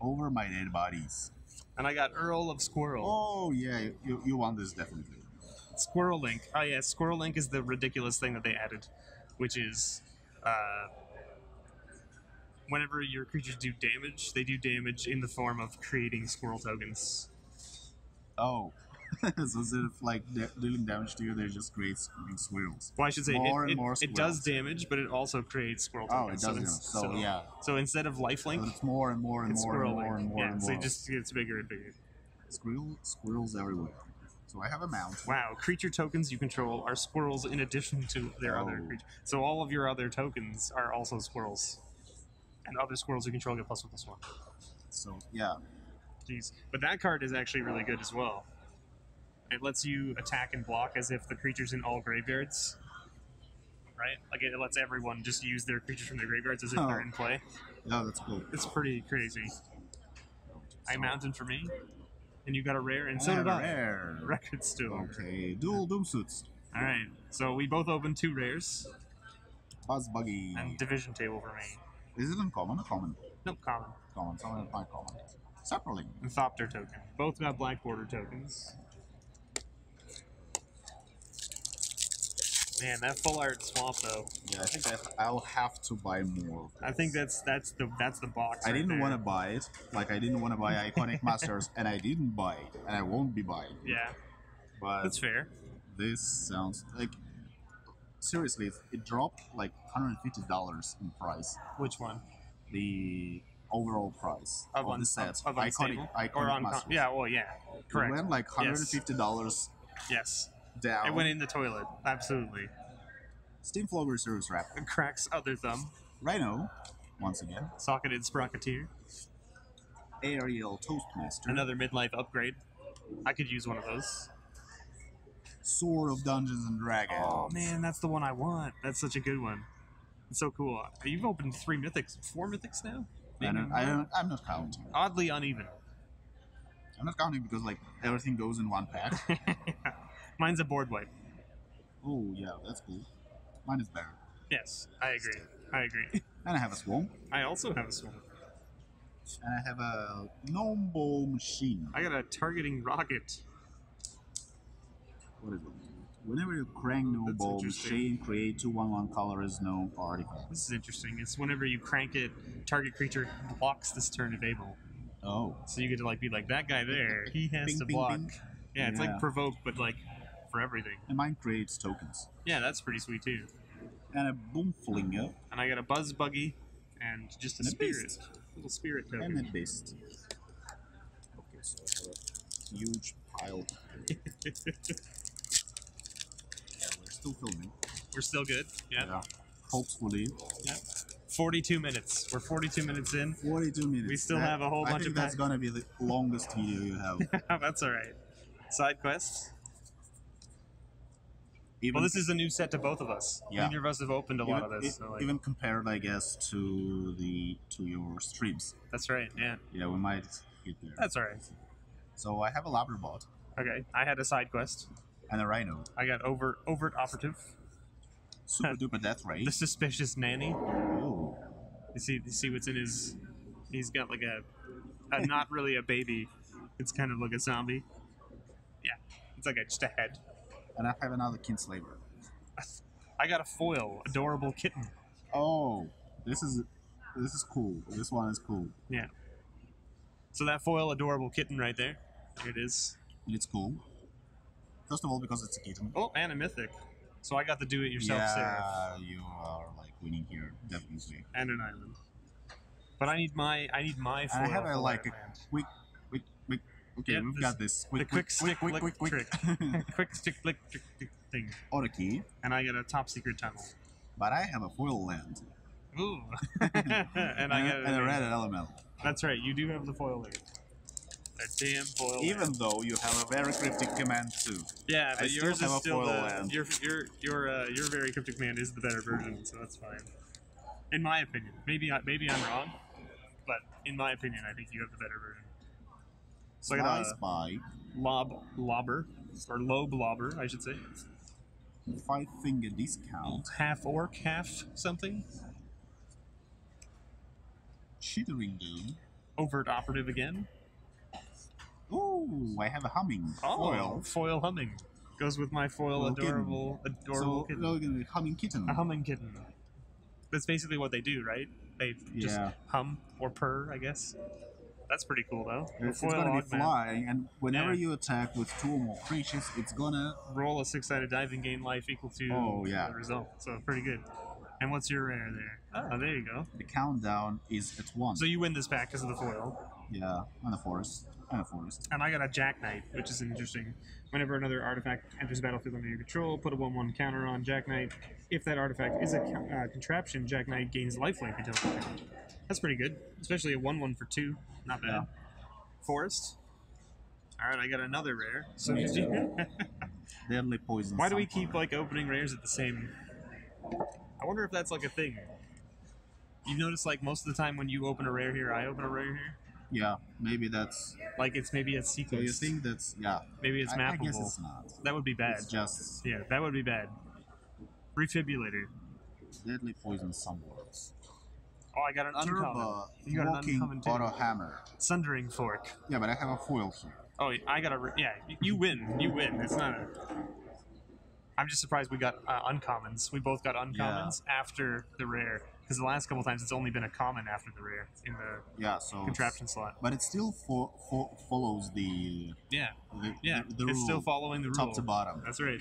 Over My Dead Bodies. And I got Earl of Squirrel. Oh, yeah, you want this definitely. Squirrel Link. Oh, yeah, Squirrel Link is the ridiculous thing that they added, which is whenever your creatures do damage, they do damage in the form of creating squirrel tokens. Oh. So instead of like dealing damage to you, they just create squirrels. Well, I should say more and more it does damage, but it also creates squirrel Oh, tokens. it does damage. So yeah. So instead of lifelink, it's more and more and more and more and more. Yeah, so it just gets bigger and bigger. Squirrels everywhere. So I have a mount. Wow, creature tokens you control are squirrels in addition to their other creatures. So all of your other tokens are also squirrels. And other squirrels you control get +1/+1. So, yeah. Jeez. But that card is actually really good as well. It lets you attack and block as if the creature's in all graveyards. Right? Like it lets everyone just use their creatures from their graveyards as if they're in play. Yeah, that's cool. It's pretty crazy. I mounted for me. And you got a rare, and so did I. Rare. Record store. Okay, dual doom suits. All right, so we both opened 2 rares. Buzz Buggy. And division table for me. Is it uncommon or common? Nope, common. Common, so I'm not common. Separately. And Thopter token. Both got black border tokens. Man, that full art swamp though. Yeah, I think I'll have to buy more. I think that's the box. I didn't want to buy it. Like I didn't want to buy Iconic Masters, and I didn't buy it, and I won't be buying it. Yeah, but that's fair. This sounds like seriously, it dropped like $150 in price. Which one? The overall price of the set. Of Iconic Masters. Yeah, well, yeah, correct. It went like $150. Yes. Down. It went in the toilet. Absolutely. Steam Flow Reserves Wrap. Cracks other thumb. Rhino, once again. Socketed Sprocketeer. Aerial Toastmaster. Another midlife upgrade. I could use one of those. Sword of Dungeons and Dragons. Oh man, that's the one I want. That's such a good one. It's so cool. You've opened 4 mythics now? I'm not counting. Oddly uneven. I'm not counting because like everything goes in one pack. Mine's a board wipe. Oh yeah, that's cool. Mine is better. Yes, I agree. And I have a Swamp. I also have a Swamp. And I have a Gnome Ball Machine. I got a Targeting Rocket. What is it? Whenever you crank Gnome Ball Machine, create 2/1/1 colorless gnome artifact. This is interesting. It's whenever you crank it, target creature blocks this turn if able. Oh. So you get to like be like, that guy there, he has bing, to bing, block. Bing. Yeah, it's like Provoke, but like for everything. And mine creates tokens. Yeah, that's pretty sweet too. And a Boom Flinger. And I got a Buzz Buggy and just a spirit. Little spirit token. And a Beast. Okay, so I have a huge pile. Yeah, we're still filming. We're still good. Yeah. Hopefully. Yeah. 42 minutes. We're 42 minutes in. 42 minutes. We still have a whole bunch of. That's gonna be the longest video you have. That's all right. Side quests. Well, this is a new set to both of us. Yeah. Neither of us have opened a lot of this. So like, even compared, I guess, to your streams. That's right. Yeah. Yeah, we might get there. That's all right. So I have a Labberbot. Okay, I had a side quest. And a Rhino. I got overt operative. Super duper death ray. The suspicious nanny. Oh. You see what's in his? He's got like a not really a baby. It's kind of like a zombie. Yeah, it's like just a head. And I have another Kinslaver. I got a foil, adorable kitten. Oh, this is cool. This one is cool. Yeah. So that foil, adorable kitten right there. There it is. And it's cool. First of all, because it's a kitten. Oh, and a mythic. So I got the do-it-yourself Seraph. Yeah, you are like winning here, definitely. And an island. But I need my foil. I have a quick. Okay, we've got this. Quick stick flick trick. Quick stick flick trick thing. Auto key. And I get a top secret tunnel. But I have a foil land. Ooh. and I get a red elemental. That's right. You do have the foil land. A damn foil land. Even though you have a very cryptic command too. Yeah, but yours is still land. Your very cryptic command is the better version, so that's fine. In my opinion, maybe I'm wrong, but in my opinion, I think you have the better version. So I got a lobber, or lobe lobber, I should say. 5-finger discount. Half orc, half something. Chittering Doom. Overt operative again. Ooh, I have a humming. Foil humming. Goes with my foil adorable kitten. Humming kitten. A humming kitten. That's basically what they do, right? They just hum or purr, I guess. That's pretty cool, though. It's going to be flying, and whenever you attack with 2 or more creatures, it's going to... roll a 6-sided die and gain life equal to the result. So, pretty good. And what's your rare there? Oh, there you go. The countdown is at 1. So you win this back because of the foil. Yeah, and the forest. And I got a Jack Knight, which is interesting. Whenever another artifact enters the battlefield under your control, put a 1/1 counter on Jack Knight. If that artifact is a contraption, Jack Knight gains lifelink until it's count. That's pretty good, especially a 1/1 for 2. Not bad. Yeah. Forest. All right, I got another rare. So Deadly poison. Why do we keep like opening rares at the same? I wonder if that's like a thing. You've noticed like most of the time when you open a rare here, I open a rare here. Yeah, maybe that's... Like, it's maybe it's sequenced. So you think that's... Yeah. Maybe it's mappable. I guess it's not. That would be bad. It's just... Yeah, that would be bad. Refibrillator. Deadly poison sunworlds. Oh, I got an uncommon. You got an uncommon too. Auto hammer. Sundering fork. Yeah, but I have a foil here. Oh, I got a... Yeah, you win. You win. It's not a... I'm just surprised we got uncommons. We both got uncommons after the rare. Because the last couple times it's only been a common after the rare in the contraption slot. But it still follows the... Yeah. The it's rule, still following the rule. Top to bottom. That's right.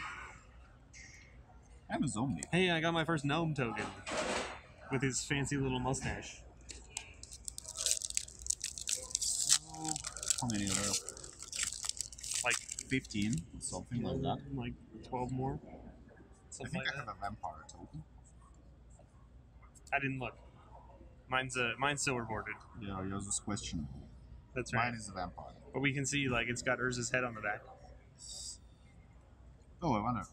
I'm a zombie. Hey, I got my first gnome token. With his fancy little mustache. How many are there? Like 15, something like that. Like 12 more. I think I have a vampire token. I didn't look. Mine's silver bordered. Yeah, yours is questionable. That's right. Mine is a vampire. But we can see like it's got Urza's head on the back. Oh, I wonder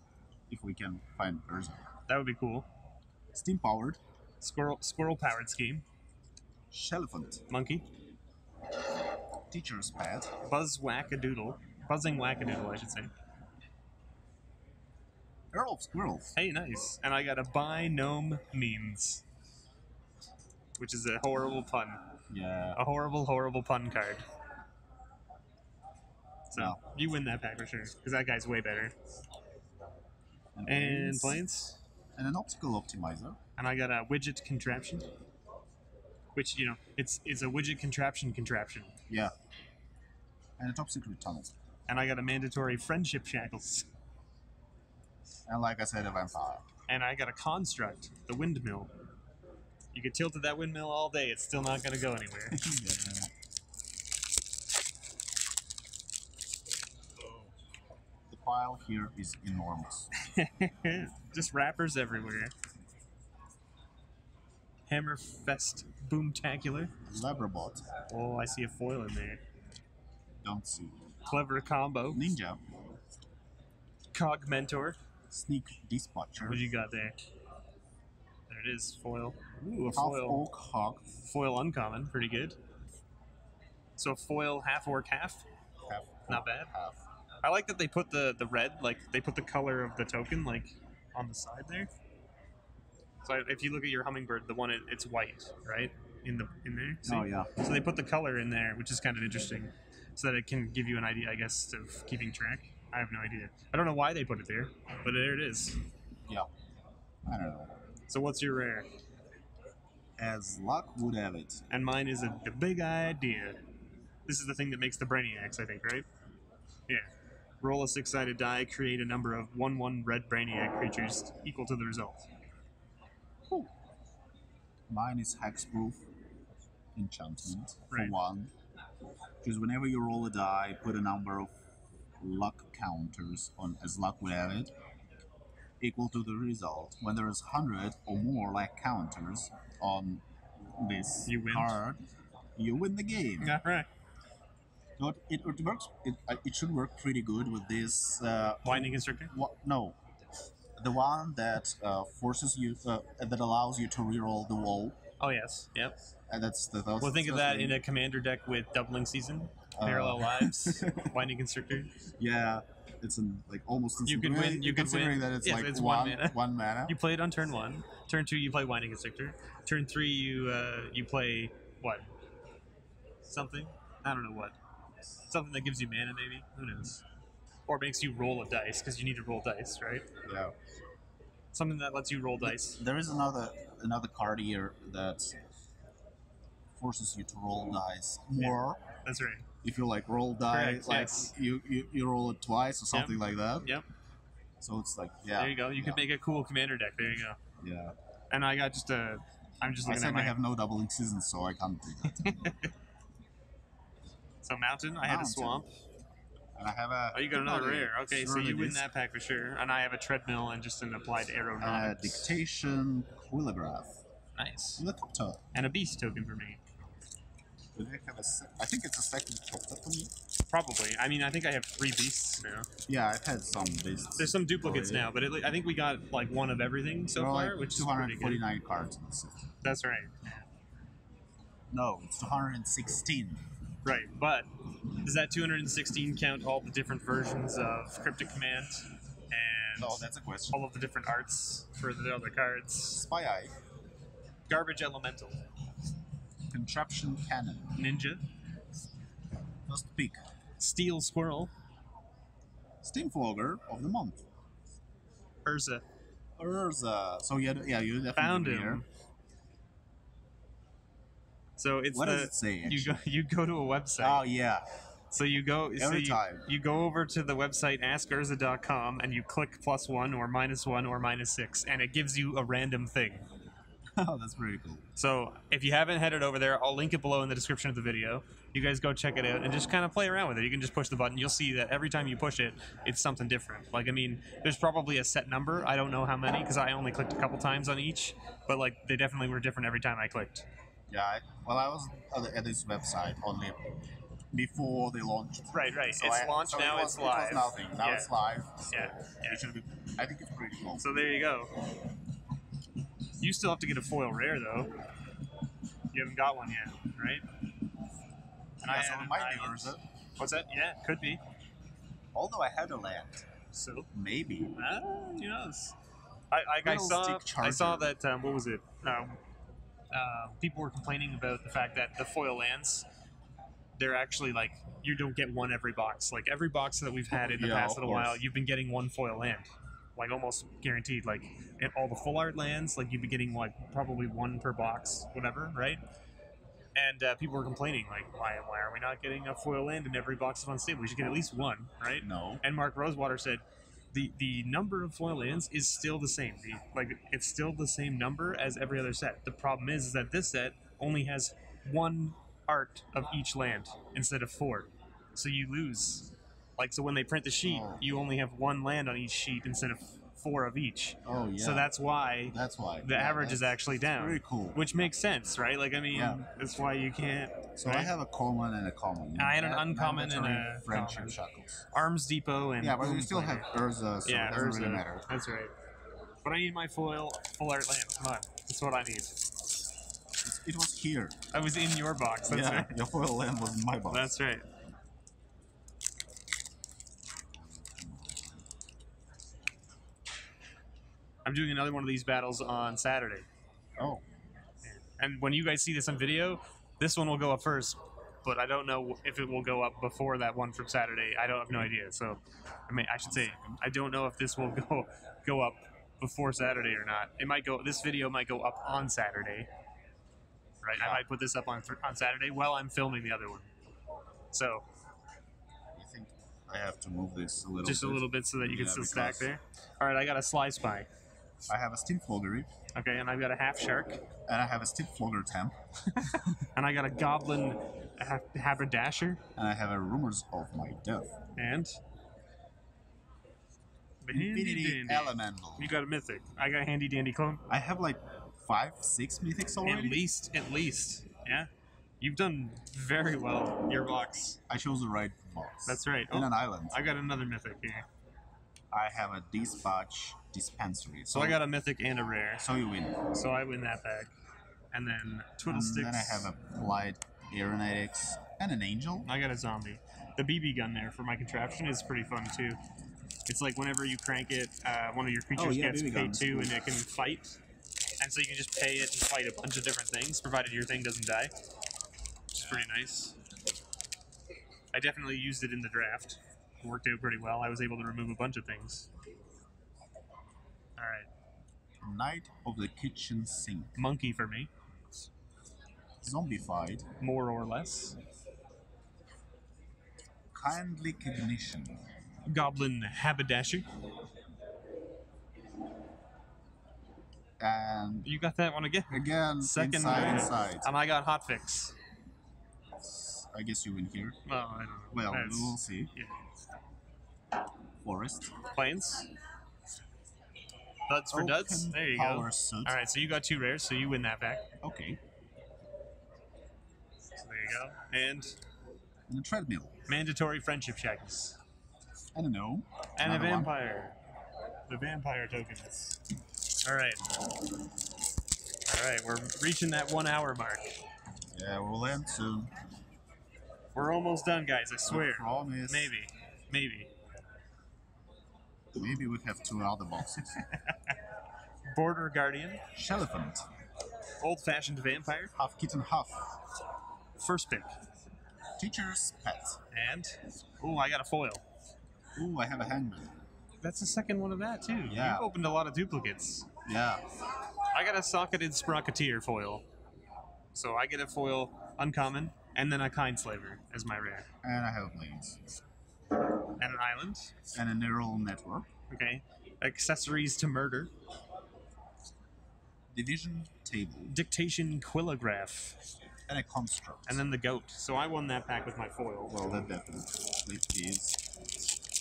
if we can find Urza. That would be cool. Steam powered. Squirrel powered scheme. Shelephant. Monkey. Teacher's pet. Buzzing wackadoodle, I should say. Earl of Squirrels. Hey, nice. And I got a buy gnome means, which is a horrible pun. Yeah. A horrible, horrible pun card. So you win that pack for sure, because that guy's way better. And planes. And an optical optimizer. And I got a widget contraption. Which, you know, it's a widget contraption. Yeah. And a top secret tunnel. And I got a mandatory friendship shackles. And like I said, a vampire. And I got a construct, the windmill. You could tilt at that windmill all day, it's still not going to go anywhere. Yeah. The pile here is enormous. Just wrappers everywhere. Hammerfest Boomtacular. Labrabot. Oh, I see a foil in there. Don't see. Clever combo. Ninja. Cog Mentor. Sneak Dispatcher. What you got there? There it is, foil. Ooh, a half foil. Orc Hawk. Foil uncommon, pretty good. So foil half orc half? Half. Not bad. Half. I like that they put the red, like they put the color of the token like on the side there. So if you look at your hummingbird, the one it's white, right? In there. See? Oh yeah. So they put the color in there, which is kind of interesting, so that it can give you an idea, I guess, of keeping track. I have no idea. I don't know why they put it there, but there it is. Yeah. I don't know. So what's your rare? As luck would have it. And mine is the big idea. This is the thing that makes the Brainiacs, I think, right? Yeah. Roll a 6-sided die, create a number of 1/1 red Brainiac creatures equal to the result. Ooh. Mine is hexproof enchantment for Right. 1. Because whenever you roll a die, put a number of luck counters on as luck would have it, equal to the result. When there is 100 or more luck counters on this card, you win the game. Yeah, right. So it works. It should work pretty good with this. Winding Constrictor? No, the one that forces you, that allows you to reroll the wall. Oh yes, yep. And that's well, think of that in a commander deck with doubling season, parallel lives, Winding Constrictor. Yeah, it's like almost. You could win. You could win. That it's yes, like it's one mana. You play it on turn 1. Turn 2, you play Winding Constrictor. Turn 3, you play what? Something? I don't know what. Something that gives you mana, maybe. Who knows? Or makes you roll a dice because you need to roll dice, right? Yeah. Something that lets you roll dice. There is another card here that forces you to roll dice more. That's right. If you like roll dice, Correct, like yes. you roll it twice or something like that. Yep. So it's like, yeah. There you go. You can make a cool commander deck. There you go. Yeah. And I got just a. I'm just I looking said at my. I have no doubling seasons, so I can't do that. So mountain, I had a swamp. And I have a. Oh, you got another rare. Okay, so you win Disc, that pack for sure. And I have a treadmill and just an applied aeronautics. Dictation Quillograph. Nice. With a top top. And a beast token for me. Do they have I think it's a second top top for me. Probably. I mean, I think I have 3 beasts now. Yeah, I've had some beasts. There's some duplicates now, but I think we got like one of everything so far, like which is pretty good. 249 cards in the set. That's right. No, it's 216. Right, but does that 216 count all the different versions of Cryptic Command and that's a question. all of the different arts for the other cards? Spy Eye. Garbage Elemental. Contraption Cannon. Ninja. First pick. Steel Squirrel. Steamflogger of the month. Urza. So you definitely Found him. Here. So it's what does it say? Actually? You go to a website. Oh yeah. So you go every time. You go over to the website askurza.com and you click +1 or -1 or -6 and it gives you a random thing. Oh, that's pretty cool. So if you haven't headed over there, I'll link it below in the description of the video. You guys go check it out and just kind of play around with it. You can just push the button. You'll see that every time you push it, it's something different. Like, I mean, there's probably a set number. I don't know how many because I only clicked a couple times on each. But, like, they definitely were different every time I clicked. Yeah, I was at this website only before they launched. Right. So it's launched, so now it's live. It was nothing. Now it's live. So yeah. It should be, I think it's pretty cool. So there you go. You still have to get a foil rare, though. You haven't got one yet, right? And yeah, so it might be Urza. What's that? Yeah, could be. Although I had a land. So? Maybe. Who knows? I saw that, what was it? People were complaining about the fact that the foil lands, they're actually like, you don't get one every box. Like, every box that we've had in the past little while, you've been getting one foil land. Like, almost guaranteed. Like, in all the full art lands, like, you'd be getting, like, probably one per box, whatever, right? And people were complaining, like, why are we not getting a foil land in every box of Unstable? We should get at least one, right? No. And Mark Rosewater said, the number of foil lands is still the same. It's still the same number as every other set. The problem is that this set only has one art of each land instead of 4. So you lose. Like, so when they print the sheet, you only have one land on each sheet instead of 4 of each. Oh, yeah. So that's why the average is actually down. Very cool. Which makes sense, right? Like, I mean, that's why you can't... So right? I have a common and a common. I had an uncommon and a Friendship common. Shackles. Arms Depot and... Yeah, but we still have Urza, so it doesn't really matter. That's right. But I need my full art land. Come on. That's what I need. It was here. I was in your box. That's right. Your foil land was in my box. That's right. I'm doing another one of these battles on Saturday. Oh. And when you guys see this on video, this one will go up first, but I don't know if it will go up before that one from Saturday. I have no idea. So, I should say, I don't know if this will go up before Saturday or not. It might go. This video might go up on Saturday. Right? Yeah. I might put this up on Saturday while I'm filming the other one. So. I think I have to move this a little bit. Just a little bit so that you can still stack there. All right, I got a Sly Spy. I have a Steamflogger. Okay, and I've got a Half Shark. And I have a Steamflogger Temp. And I got a Goblin Haberdasher. And I have a Rumors of My Death. And? Infinity Elemental. You got a Mythic. I got a Handy Dandy Clone. I have like 5, 6 Mythics already. At least. Yeah. You've done very well in your box. I chose the right box. That's right. In an island. I got another Mythic here. I have a Dispatch Dispensary. So I got a Mythic and a Rare. So you win. So I win that bag. And then Twiddlesticks. And then I have a Applied Aeronautics and an Angel. I got a Zombie. The BB gun there for my contraption is pretty fun too. It's like whenever you crank it, one of your creatures gets paid 2 and it can fight. And so you can just pay it and fight a bunch of different things, provided your thing doesn't die. Which is pretty nice. I definitely used it in the draft. It worked out pretty well. I was able to remove a bunch of things. Alright. Knight of the Kitchen Sink. Monkey for me. Zombified. more or less. Kindly cognition. Goblin haberdasher. And You got that one again. again, Second inside. And I got hotfix. I guess you win here. Well, I don't know. Well, That's- we will see. Yeah. Forest. Plains. Duds for Open duds. There you power go. suit. All right, so you got 2 rares, so you win that back. Okay. So there you go. And And a treadmill. mandatory friendship checks. And a gnome. And a Another one. vampire. The vampire tokens. All right. All right, we're reaching that 1 hour mark. Yeah, we'll end soon. We're almost done, guys. I swear. Promise. Maybe. Maybe we have 2 other boxes. Border guardian. Shelephant. Old-fashioned vampire. Half kitten, half. First pick. Teacher's pet. And oh, I got a foil. Ooh, I have a hangman. That's the second one of that too. Yeah. You opened a lot of duplicates. Yeah. I got a socketed sprocketeer foil. So I get a foil uncommon, and then a kind slaver as my rare. And I have planes. And an island. And a neural network. Okay. Accessories to murder. Division table. Dictation quillograph. And a construct. And then the goat. So I won that pack with my foil. Well, that definitely is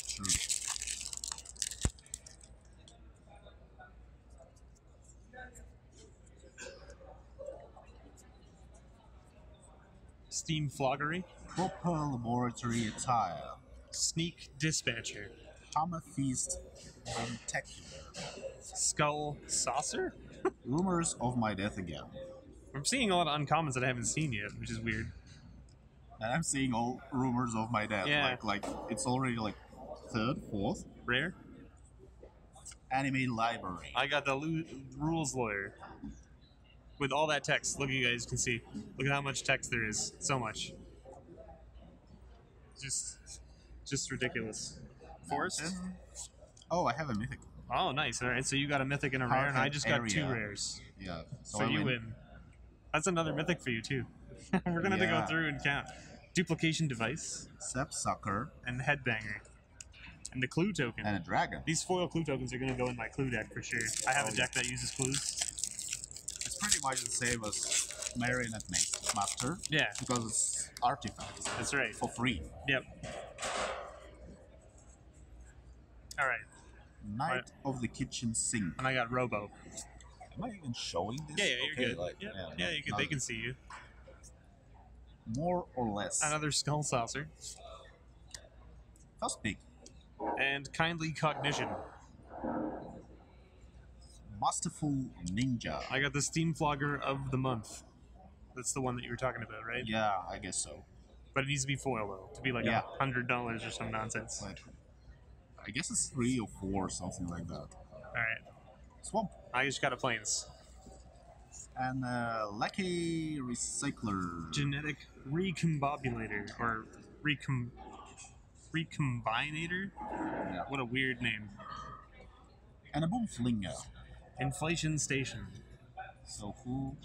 true. Steam floggery. Proper laboratory attire. Sneak dispatcher. Hammer feast. Spectacular. Skull saucer. Rumors of my death again. I'm seeing a lot of uncommons that I haven't seen yet, which is weird. And I'm seeing all rumors of my death. Yeah. Like it's already like 3rd, 4th. Rare. Anime library. I got the rules lawyer. With all that text, look, you guys can see. Look at how much text there is. So much. Just ridiculous. Forest. Oh, I have a mythic. Oh, nice. All right, so you got a mythic and a rare, and I just got 2 rares. Yeah. So you win. That's another mythic for you too. We're gonna have to Yeah. go through and count. Duplication device Sapsucker and headbanger, and the clue token. and a dragon. These foil clue tokens are gonna go in my clue deck for sure. I have a deck that uses clues. It's pretty much the same as Marionette Master. Yeah, Because it's artifacts that's right. for free. Yep. All right, Knight Right. of the kitchen sink. and I got Robo. Am I even showing this? Yeah, you're Okay, good. like, yeah, you can, they can see you. More or less. Another skull saucer First pick. and kindly cognition. Masterful ninja. I got the steam flogger of the month. That's the one that you were talking about, right? Yeah, I guess so. But it needs to be foil though, to be like Yeah. $100 or some nonsense. But I guess it's 3 or 4, something like that. All right, Swamp. I just got a plains. And Lucky Recycler. Genetic recombobulator or recombinator. Yeah. What a weird name. And a Boom Flinger. Inflation station. So who?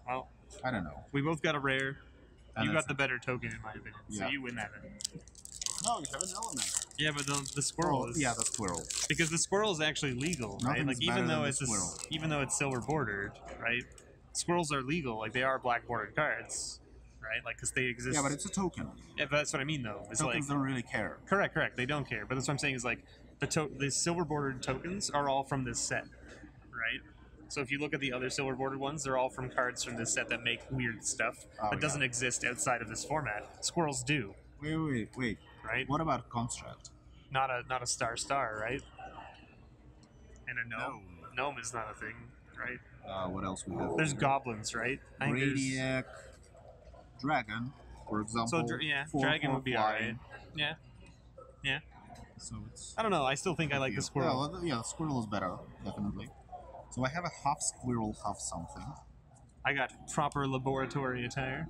Well, I don't know. we both got a rare. And You that's got the better token in my opinion, so Yeah. you win that. No, you have an element. Yeah, but the squirrel is Yeah, the squirrel. because the squirrel is actually legal, right? Nothing's Like better even though than it's the squirrel. even though it's silver bordered, right? Squirrels are legal, like they are black bordered cards, right? Like because they exist. Yeah, but it's a token. Yeah, but that's what I mean though. It's Tokens like don't really care. correct. They don't care. But that's what I'm saying is like the silver bordered tokens are all from this set, right? So if you look at the other silver bordered ones, they're all from cards from this set that make weird stuff Oh, that yeah. doesn't exist outside of this format. Squirrels do, Wait. right? What about construct? Not a star, right? And a gnome. Gnome is not a thing, right? What else we have? There's goblins, right? I think there's- Radiac, dragon, for example. So dragon would be flying. alright. Yeah. So it's. I don't know. I still think I like the squirrel. Yeah, the squirrel is better, definitely. So I have a half squirrel, half something. I got proper laboratory attire.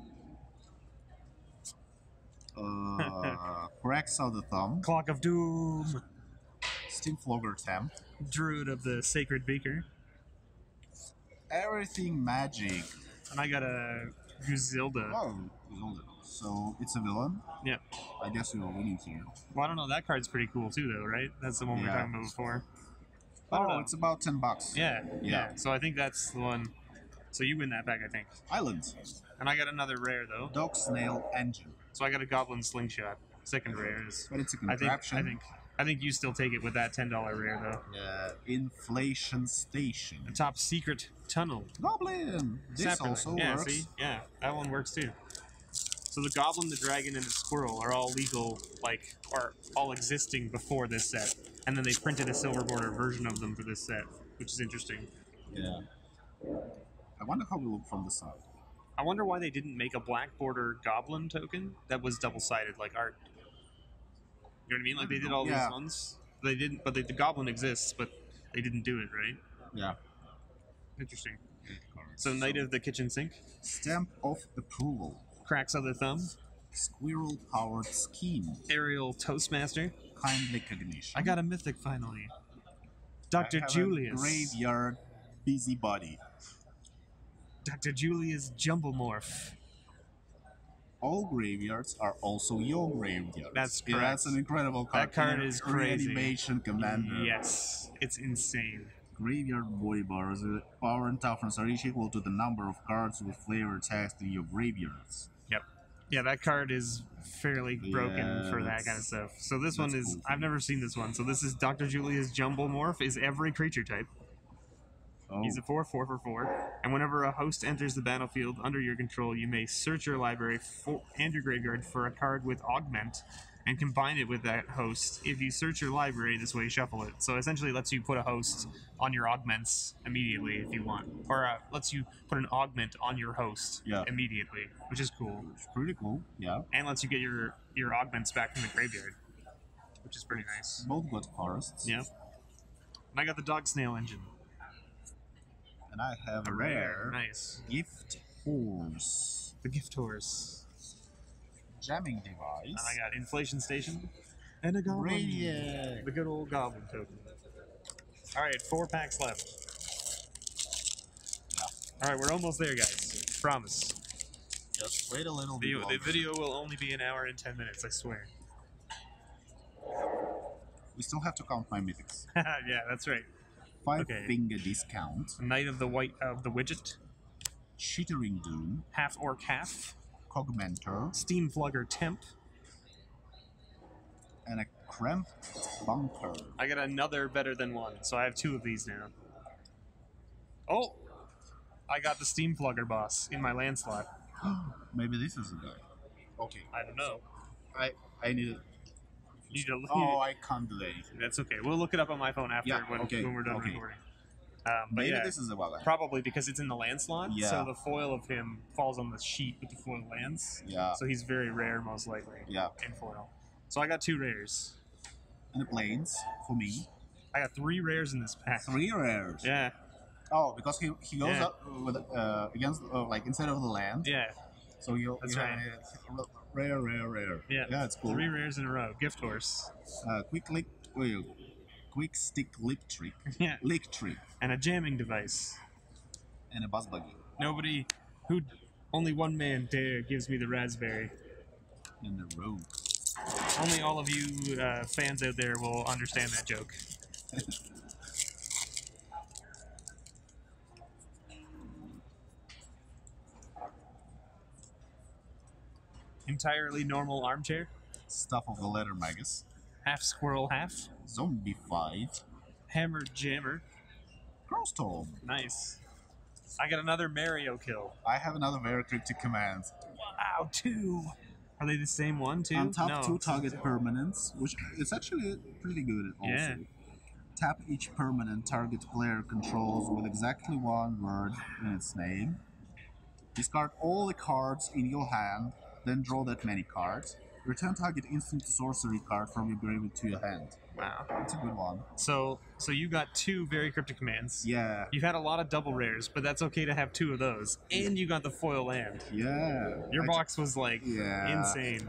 Cracks out the thumb. Clock of Doom. Steam Flogger Temp. Druid of the Sacred Beaker. Everything magic. And I got a Guzilda. Oh, Griselda. So it's a villain. Yep. I guess you're winning here. Well, I don't know. That card's pretty cool too, though, right? That's the one we were Yeah. talking about before. I don't Oh, know. it's about $10. Yeah, yeah. Yeah. So I think that's the one. So you win that back, I think. Island. And I got another rare though. Dog Snail Engine. So I got a Goblin Slingshot. Second rare is. But it's a I contraption. think you still take it with that $10 rare though. Inflation Station. A top secret tunnel. Goblin. This Sapperling. also Yeah, works. see? Yeah, that one works too. So the Goblin, the Dragon, and the Squirrel are all legal, like, are all existing before this set. And then they printed a silver border version of them for this set, which is interesting. Yeah. I wonder how we look from the side. I wonder why they didn't make a black border Goblin token that was double-sided, like art. You know what I mean? Like, they did all these ones. They didn't, but the Goblin exists, but they didn't do it, right? Yeah. Interesting. So Knight of the Kitchen Sink. Stamp of Approval. Cracks of the Thumb. Squirrel Powered Scheme. Aerial Toastmaster. Kindly Cognition. I got a mythic finally. Dr. I have Julius. A graveyard Busybody. Dr. Julius Jumblemorph. All graveyards are also your graveyards. That's Yeah, correct. that's an incredible card. That card is crazy. Reanimation Commander. Yes, it's insane. Graveyard Boy Bars. Power and toughness are each equal to the number of cards with flavor text in your graveyards. Yep. Yeah, that card is fairly broken for that kind of stuff. So this one is, cool. I've never seen this one. So this is Dr. Julius Jumblemorph, is every creature type. Oh. He's a 4/4 for 4, and whenever a host enters the battlefield under your control, you may search your library and your graveyard for a card with Augment, and combine it with that host. If you search your library this way, shuffle it. So essentially, it lets you put a host on your augments immediately if you want, or lets you put an augment on your host immediately, which is cool. It's pretty cool. Yeah. And lets you get your augments back from the graveyard, which is pretty nice. Both got forests. Yeah. And I got the Dog Snail Engine. And I have a rare. Nice. Gift Horse. The Gift Horse. Jamming Device. And I got Inflation Station. And a Goblin. Radiant. The good old Goblin token. Alright, 4 packs left. Yeah. Alright, we're almost there, guys. Promise. Just wait a little bit The video will only be an hour and 10 minutes, I swear. We still have to count my mythics. Yeah, that's right. 5-finger discount. Knight of the Widget. Chittering Doom. Half Orc Half. Cogmentor. Steam Flugger Temp. And a Cramped Bunker. I got another better than one, so I have 2 of these now. Oh! I got the Steam Flugger boss in my land slot. Maybe this is the guy. Okay. I don't know. I need it. Oh, I can't do anything. That's okay. We'll look it up on my phone after when we're done recording. But Maybe yeah, this is the one. probably because it's in the land slot, Yeah. so the foil of him falls on the sheet with the foil lands. Yeah. So he's very rare, most likely. Yeah. In foil. So I got 2 rares. And the planes for me. I got 3 rares in this pack. 3 rares. Yeah. Oh, because he goes up with against like instead of the land. Yeah. So That's right. Rare. Yeah. Yeah, it's cool. 3 rares in a row. Gift Horse. Quick stick lick trick. Yeah. Lick trick. And a jamming device. And a buzz buggy. Only one man dare gives me the raspberry. And a rogue. Only all of you fans out there will understand that joke. Entirely normal armchair. Stuff of the letter magus. Half squirrel, half. Zombie fight. Hammer jammer. Crowstorm. Nice. I got another Mario kill. I have another very cryptic command. Wow, 2. Are they the same one, too? Untap 2 target permanents, which is actually pretty good also. Yeah. Tap each permanent target player controls with exactly 1 word in its name. Discard all the cards in your hand, then draw that many cards. Return target instant sorcery card from your graveyard to your hand. Wow. That's a good one. So you got 2 very cryptic commands. Yeah. You've had a lot of double rares, but that's okay to have 2 of those. And you got the foil land. Yeah. Your box was like insane.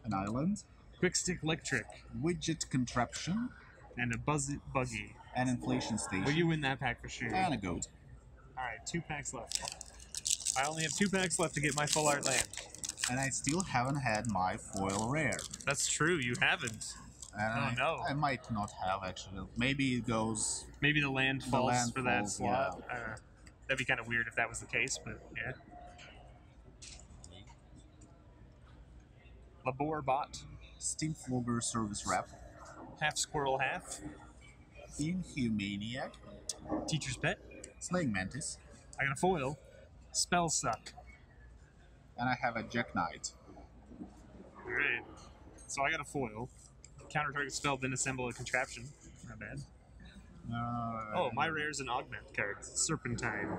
An island. Quick stick lick trick. Widget contraption. And a buggy. An inflation station. Well, you win that pack for sure. And a goat. Alright, 2 packs left. I only have 2 packs left to get my full art land. And I still haven't had my foil rare. That's true, you haven't. And I might not have actually. Maybe it goes. Maybe the land falls for that slot. Yeah. That'd be kind of weird if that was the case, but yeah. Labor bot. Steamfogger service rep. Half squirrel, half. Inhumaniac. Teacher's pet. Slaying Mantis. I got a foil. Spell suck. And I have a Jack Knight. Alright. So I got a foil. Counter target spell, then assemble a contraption. Not bad. Oh, my rare is an augment card. Serpentine.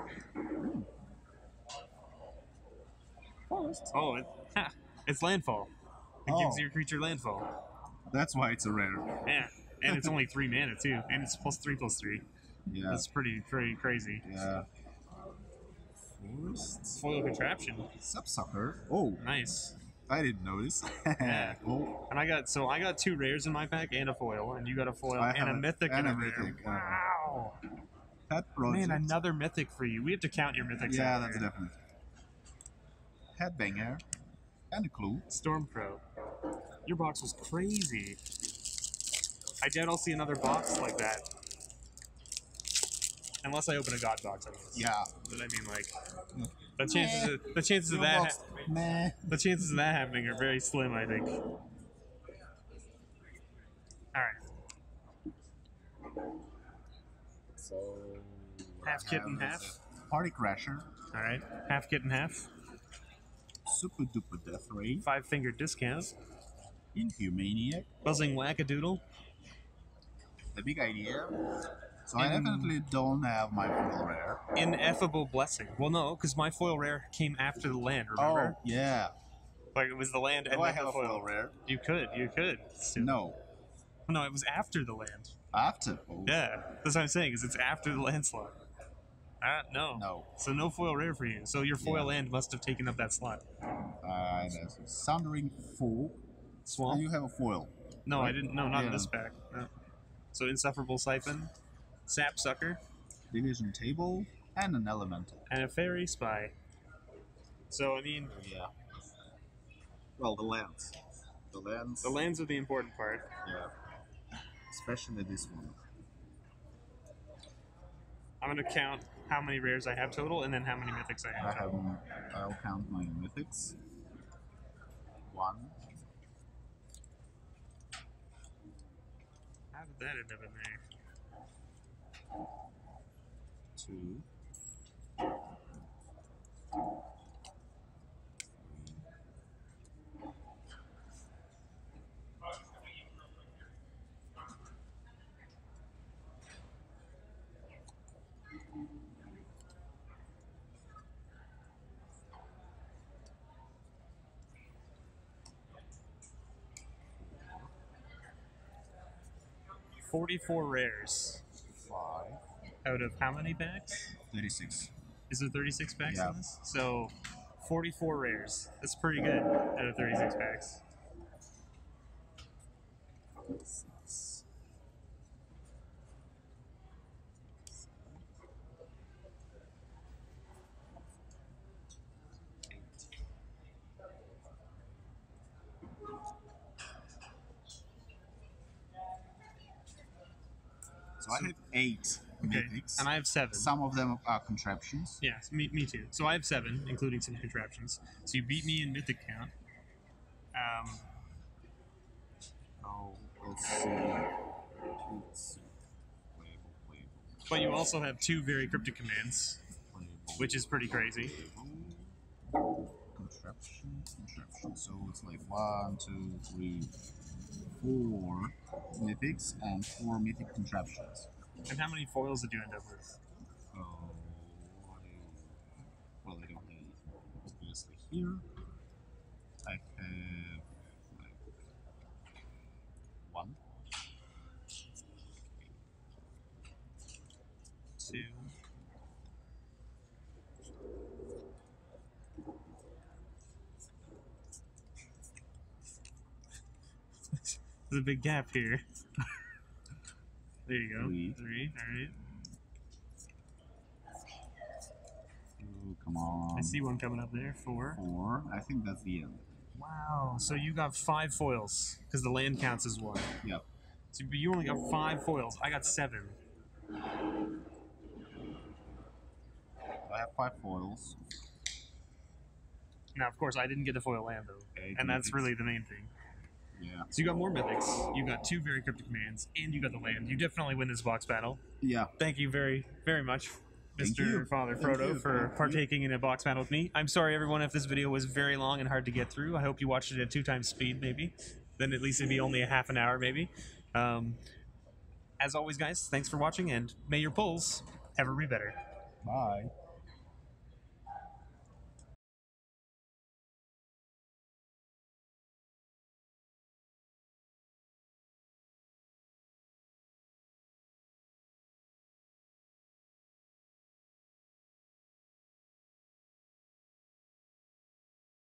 Oh, it's landfall. It gives your creature landfall. That's why it's a rare. Yeah, and it's only 3 mana too, and it's +3/+3. Yeah. That's pretty crazy. Yeah. Foil contraption. Subsucker. Oh, nice. I didn't notice. Yeah. Cool. And I got 2 rares in my pack and a foil, and you got a foil and a mythic and a rare. Wow. Pet Project. Man, another mythic for you. We have to count your mythics. Yeah, that's definitely. Headbanger. And a clue. Stormcrow. Your box was crazy. I doubt I'll see another box like that. Unless I open a god box, I guess. Yeah. But I mean, like, the chances of that happening are very slim, I think. All right. So half kitten, half. Party Crasher. All right. Half kitten, half. Super Duper Death Ray. 5-finger discount. Inhumaniac. Buzzing Wackadoodle. The big idea. So I definitely don't have my foil rare. Ineffable Blessing. Well, no, because my foil rare came after the land, remember? Oh, yeah. Like, it was the land and I then have the a foil rare? You could. Still. No. No, it was after the land. After? Oh. Yeah, that's what I'm saying, is it's after the land slot. No. No. So no foil rare for you. So your foil land must have taken up that slot. Sundering Folk. Swamp? And you have a foil. No, right? I didn't. No, not in this pack. No. So Insufferable Siphon. Sap Sucker. Division Table. And an Elemental. And a Fairy Spy. So, I mean... Yeah. Well, the lands. The lands are the important part. Yeah. Especially this one. I'm going to count how many rares I have total and then how many mythics I have. I'll count my mythics. 1. How did that end up in there? 2. 44 rares. 5. Out of how many packs? 36. Is there 36 packs Yeah. in this? So, 44 rares. That's pretty good out of 36 packs. 6. 8. So I have 8 mythics. And I have 7. Some of them are contraptions. Yeah, me too. So I have 7, including some contraptions. So you beat me in mythic count. Let's see. But you also have 2 very cryptic commands, which is pretty crazy. Contraption. So it's like 1, 2, 3, 4 mythics and 4 mythic contraptions. And how many foils did you end up with? I don't have obviously here. I have like 1, 2. There's a big gap here. There you go. 3. All right. Come on. I see one coming up there. 4. 4. I think that's the end. Wow. So you got 5 foils because the land counts as 1. Yep. So you only got 5 foils. I got 7. I have 5 foils. Now, of course, I didn't get the foil land though, Okay, and that's really the main thing. Yeah. So you got more mythics. You got 2 very cryptic commands, and you got the land. You definitely win this box battle. Yeah. Thank you very, very much, Thank you. Mr. Father Thank Frodo, you. for Thank you. partaking in a box battle with me. I'm sorry, everyone, if this video was very long and hard to get through. I hope you watched it at 2 times speed, maybe. Then at least it'd be only a half an hour, maybe. As always, guys, thanks for watching, and may your pulls ever be better. Bye.